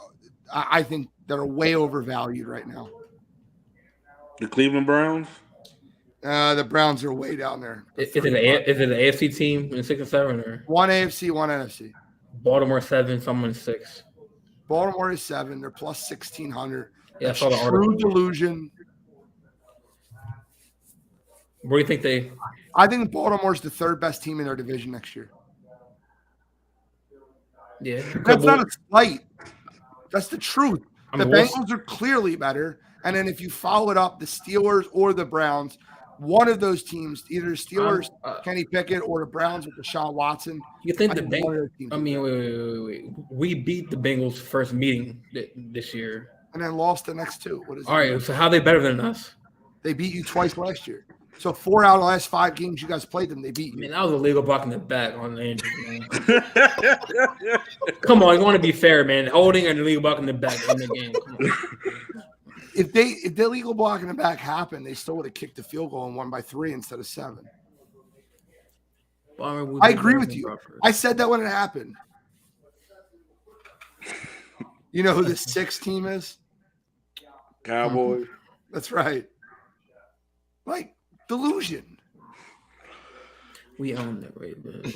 I think, that are way overvalued right now. the Cleveland Browns. The Browns are way down there. is it an AFC team in 6 and 7 or One AFC, one NFC. Baltimore 7, someone 6? Baltimore is 7. They're plus 1,600. Yeah, I That's saw the true article. delusion. Where do you think they? I think Baltimore's the 3rd best team in their division next year. Yeah, That's not a slight. That's the truth. I The mean, Bengals are clearly better. And then if you follow it up, the Steelers or the Browns, one of those teams, either the Steelers, Kenny Pickett, or the Browns with Deshaun Watson. You think I the think one of those Bengals? teams I mean, wait. We beat the Bengals first meeting this year. and then lost the next 2. What is All right, so how are they better than us? They beat you twice last year. So 4 out of the last 5 games you guys played them, they beat I mean, you. that was a legal block in the back on Andrews, man. Come on, you want to be fair, man. Holding and illegal block in the back in the game. Come on. If the illegal block in the back happened, they still would have kicked the field goal and won by 3 instead of 7. I agree with you. I said that when it happened. You know who the 6th team is? Cowboys. That's right. Like delusion. We own that right, man.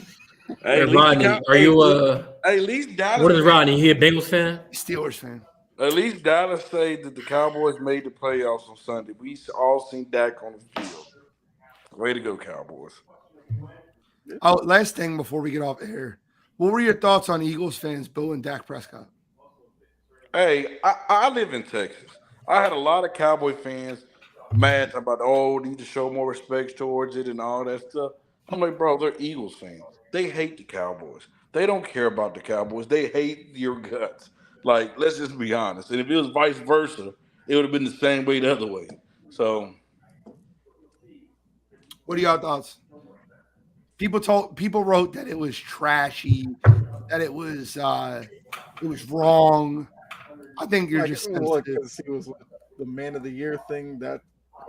Hey, at least Rodney, are you Hey, at least Dallas. what is Rodney? He a Bengals fan? Steelers fan. At least Dallas say that the Cowboys made the playoffs on Sunday. We all seen Dak on the field. Way to go, Cowboys. Oh, last thing before we get off air. What were your thoughts on Eagles fans booing Dak Prescott? Hey, I live in Texas. I had a lot of Cowboy fans mad about, need to show more respect towards it and all that stuff. I'm like, bro, they're Eagles fans. They hate the Cowboys. They don't care about the Cowboys. They hate your guts. Like, let's just be honest. And if it was vice versa, it would have been the same way the other way. So, what are your thoughts? People wrote that it was trashy, that it was wrong. I think you're just sensitive. Because he was the man of the year thing. That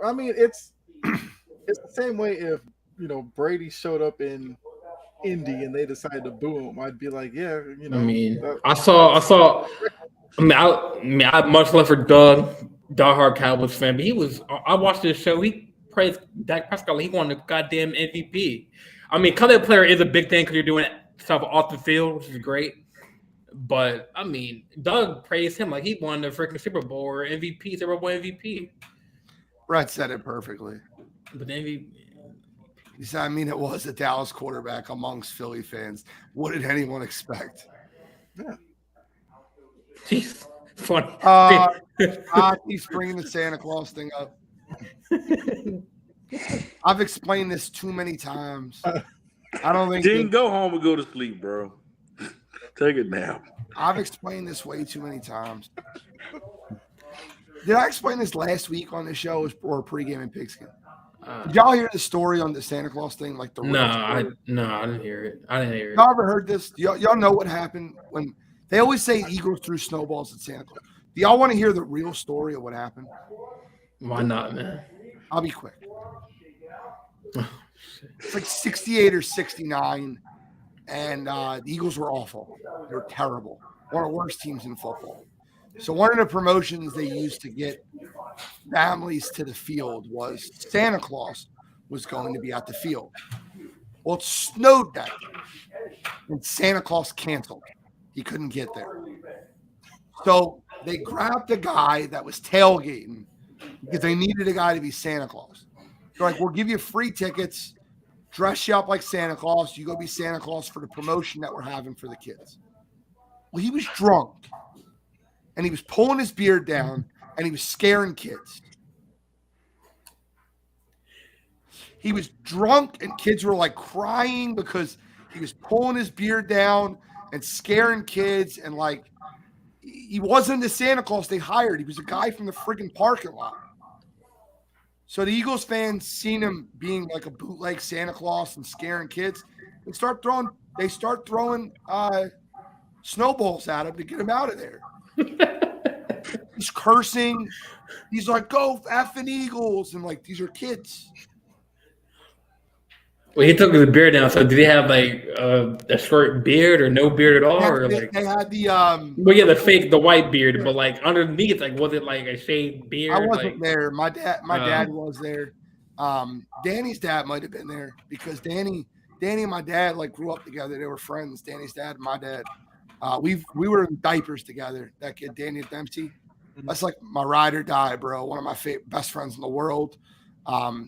I mean, it's the same way if Brady showed up in Indy and they decided to boo him. I'd be like, yeah, I mean, I saw. I much love for Doug, diehard Cowboys fan, but I watched this show. He praised Dak Prescott like he won the goddamn MVP. I mean, color player is a big thing because you're doing stuff off the field, which is great. But I mean, Doug praised him like he won the freaking Super Bowl or MVP, Super Bowl MVP. Brett said it perfectly. But the MVP. He said, I mean, it was a Dallas quarterback amongst Philly fans. What did anyone expect? Yeah. Jeez, funny. He's bringing the Santa Claus thing up. I've explained this too many times. I don't think. Didn't go home and go to sleep, bro. Take it now. I've explained this way too many times. Did I explain this last week on the show or pregame and pigskin? Did y'all hear the story on the Santa Claus thing? Like the I didn't hear it. Y'all ever heard this? Y'all know what happened when they always say Eagles threw snowballs at Santa Claus. Do y'all want to hear the real story of what happened? Why not, man? I'll be quick. It's like 68 or 69, and the Eagles were awful. They were terrible. One of the worst teams in football. So one of the promotions they used to get families to the field was Santa Claus was going to be at the field. Well, it snowed that day, and Santa Claus canceled. He couldn't get there. So they grabbed a guy that was tailgating because they needed a guy to be Santa Claus. They're like, we'll give you free tickets, dress you up like Santa Claus. You go be Santa Claus for the promotion that we're having for the kids. Well, he was drunk, and he was pulling his beard down, and he was scaring kids. He was drunk, and kids were like crying because he was pulling his beard down and scaring kids, and like he wasn't the Santa Claus they hired. He was a guy from the freaking parking lot. So the Eagles fans seen him being like a bootleg Santa Claus and scaring kids. They start throwing snowballs at him to get him out of there. He's cursing. He's like, "Go effing Eagles!" And like, these are kids. Well, he took his beard down. So did he have like a short beard or no beard at all, They had the Well, yeah, the white beard, but like underneath, like was it like a shaved beard? I wasn't there. My dad was there. Danny's dad might have been there because Danny and my dad like grew up together. They were friends. Danny's dad and my dad. We were in diapers together. That kid, Danny Dempsey. That's like my ride or die, bro. One of my best friends in the world.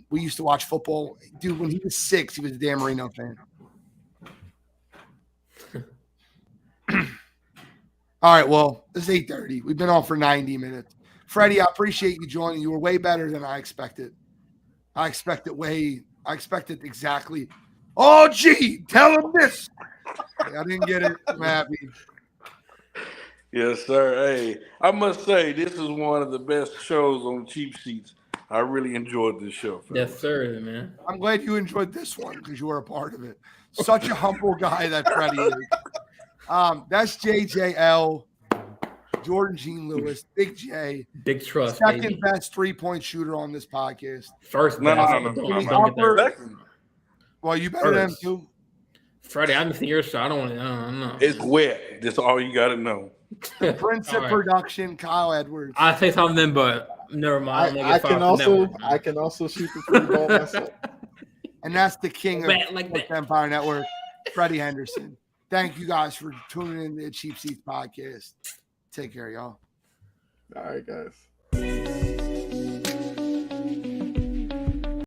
We used to watch football. Dude, when he was 6, he was a Dan Marino fan. All right, well, it's 8:30. We've been on for 90 minutes. Freddie, I appreciate you joining. You were way better than I expected. I expected exactly. Oh, gee, tell him this. I didn't get it. I'm happy. Yes, sir. Hey, I must say, this is one of the best shows on Cheap Seats. I really enjoyed this show. Fellas. Yes, sir, man. I'm glad you enjoyed this one because you were a part of it. Such a humble guy that Freddie is. That's JJL, Jordan Jean Lewis, Big J. Big trust. Second baby. best 3-point shooter on this podcast. First No. best. Well, you better than him too. Freddie, I haven't seen your shot. I don't know. It's wet. That's all you got to know. Prince of Production, Kyle Edwards. I say something, but Never mind. I can also shoot the free ball myself. And that's the king of Like Sports that. Empire Network, Freddie Henderson. Thank you guys for tuning in to the Cheap Seats podcast. Take care, y'all. All right, guys.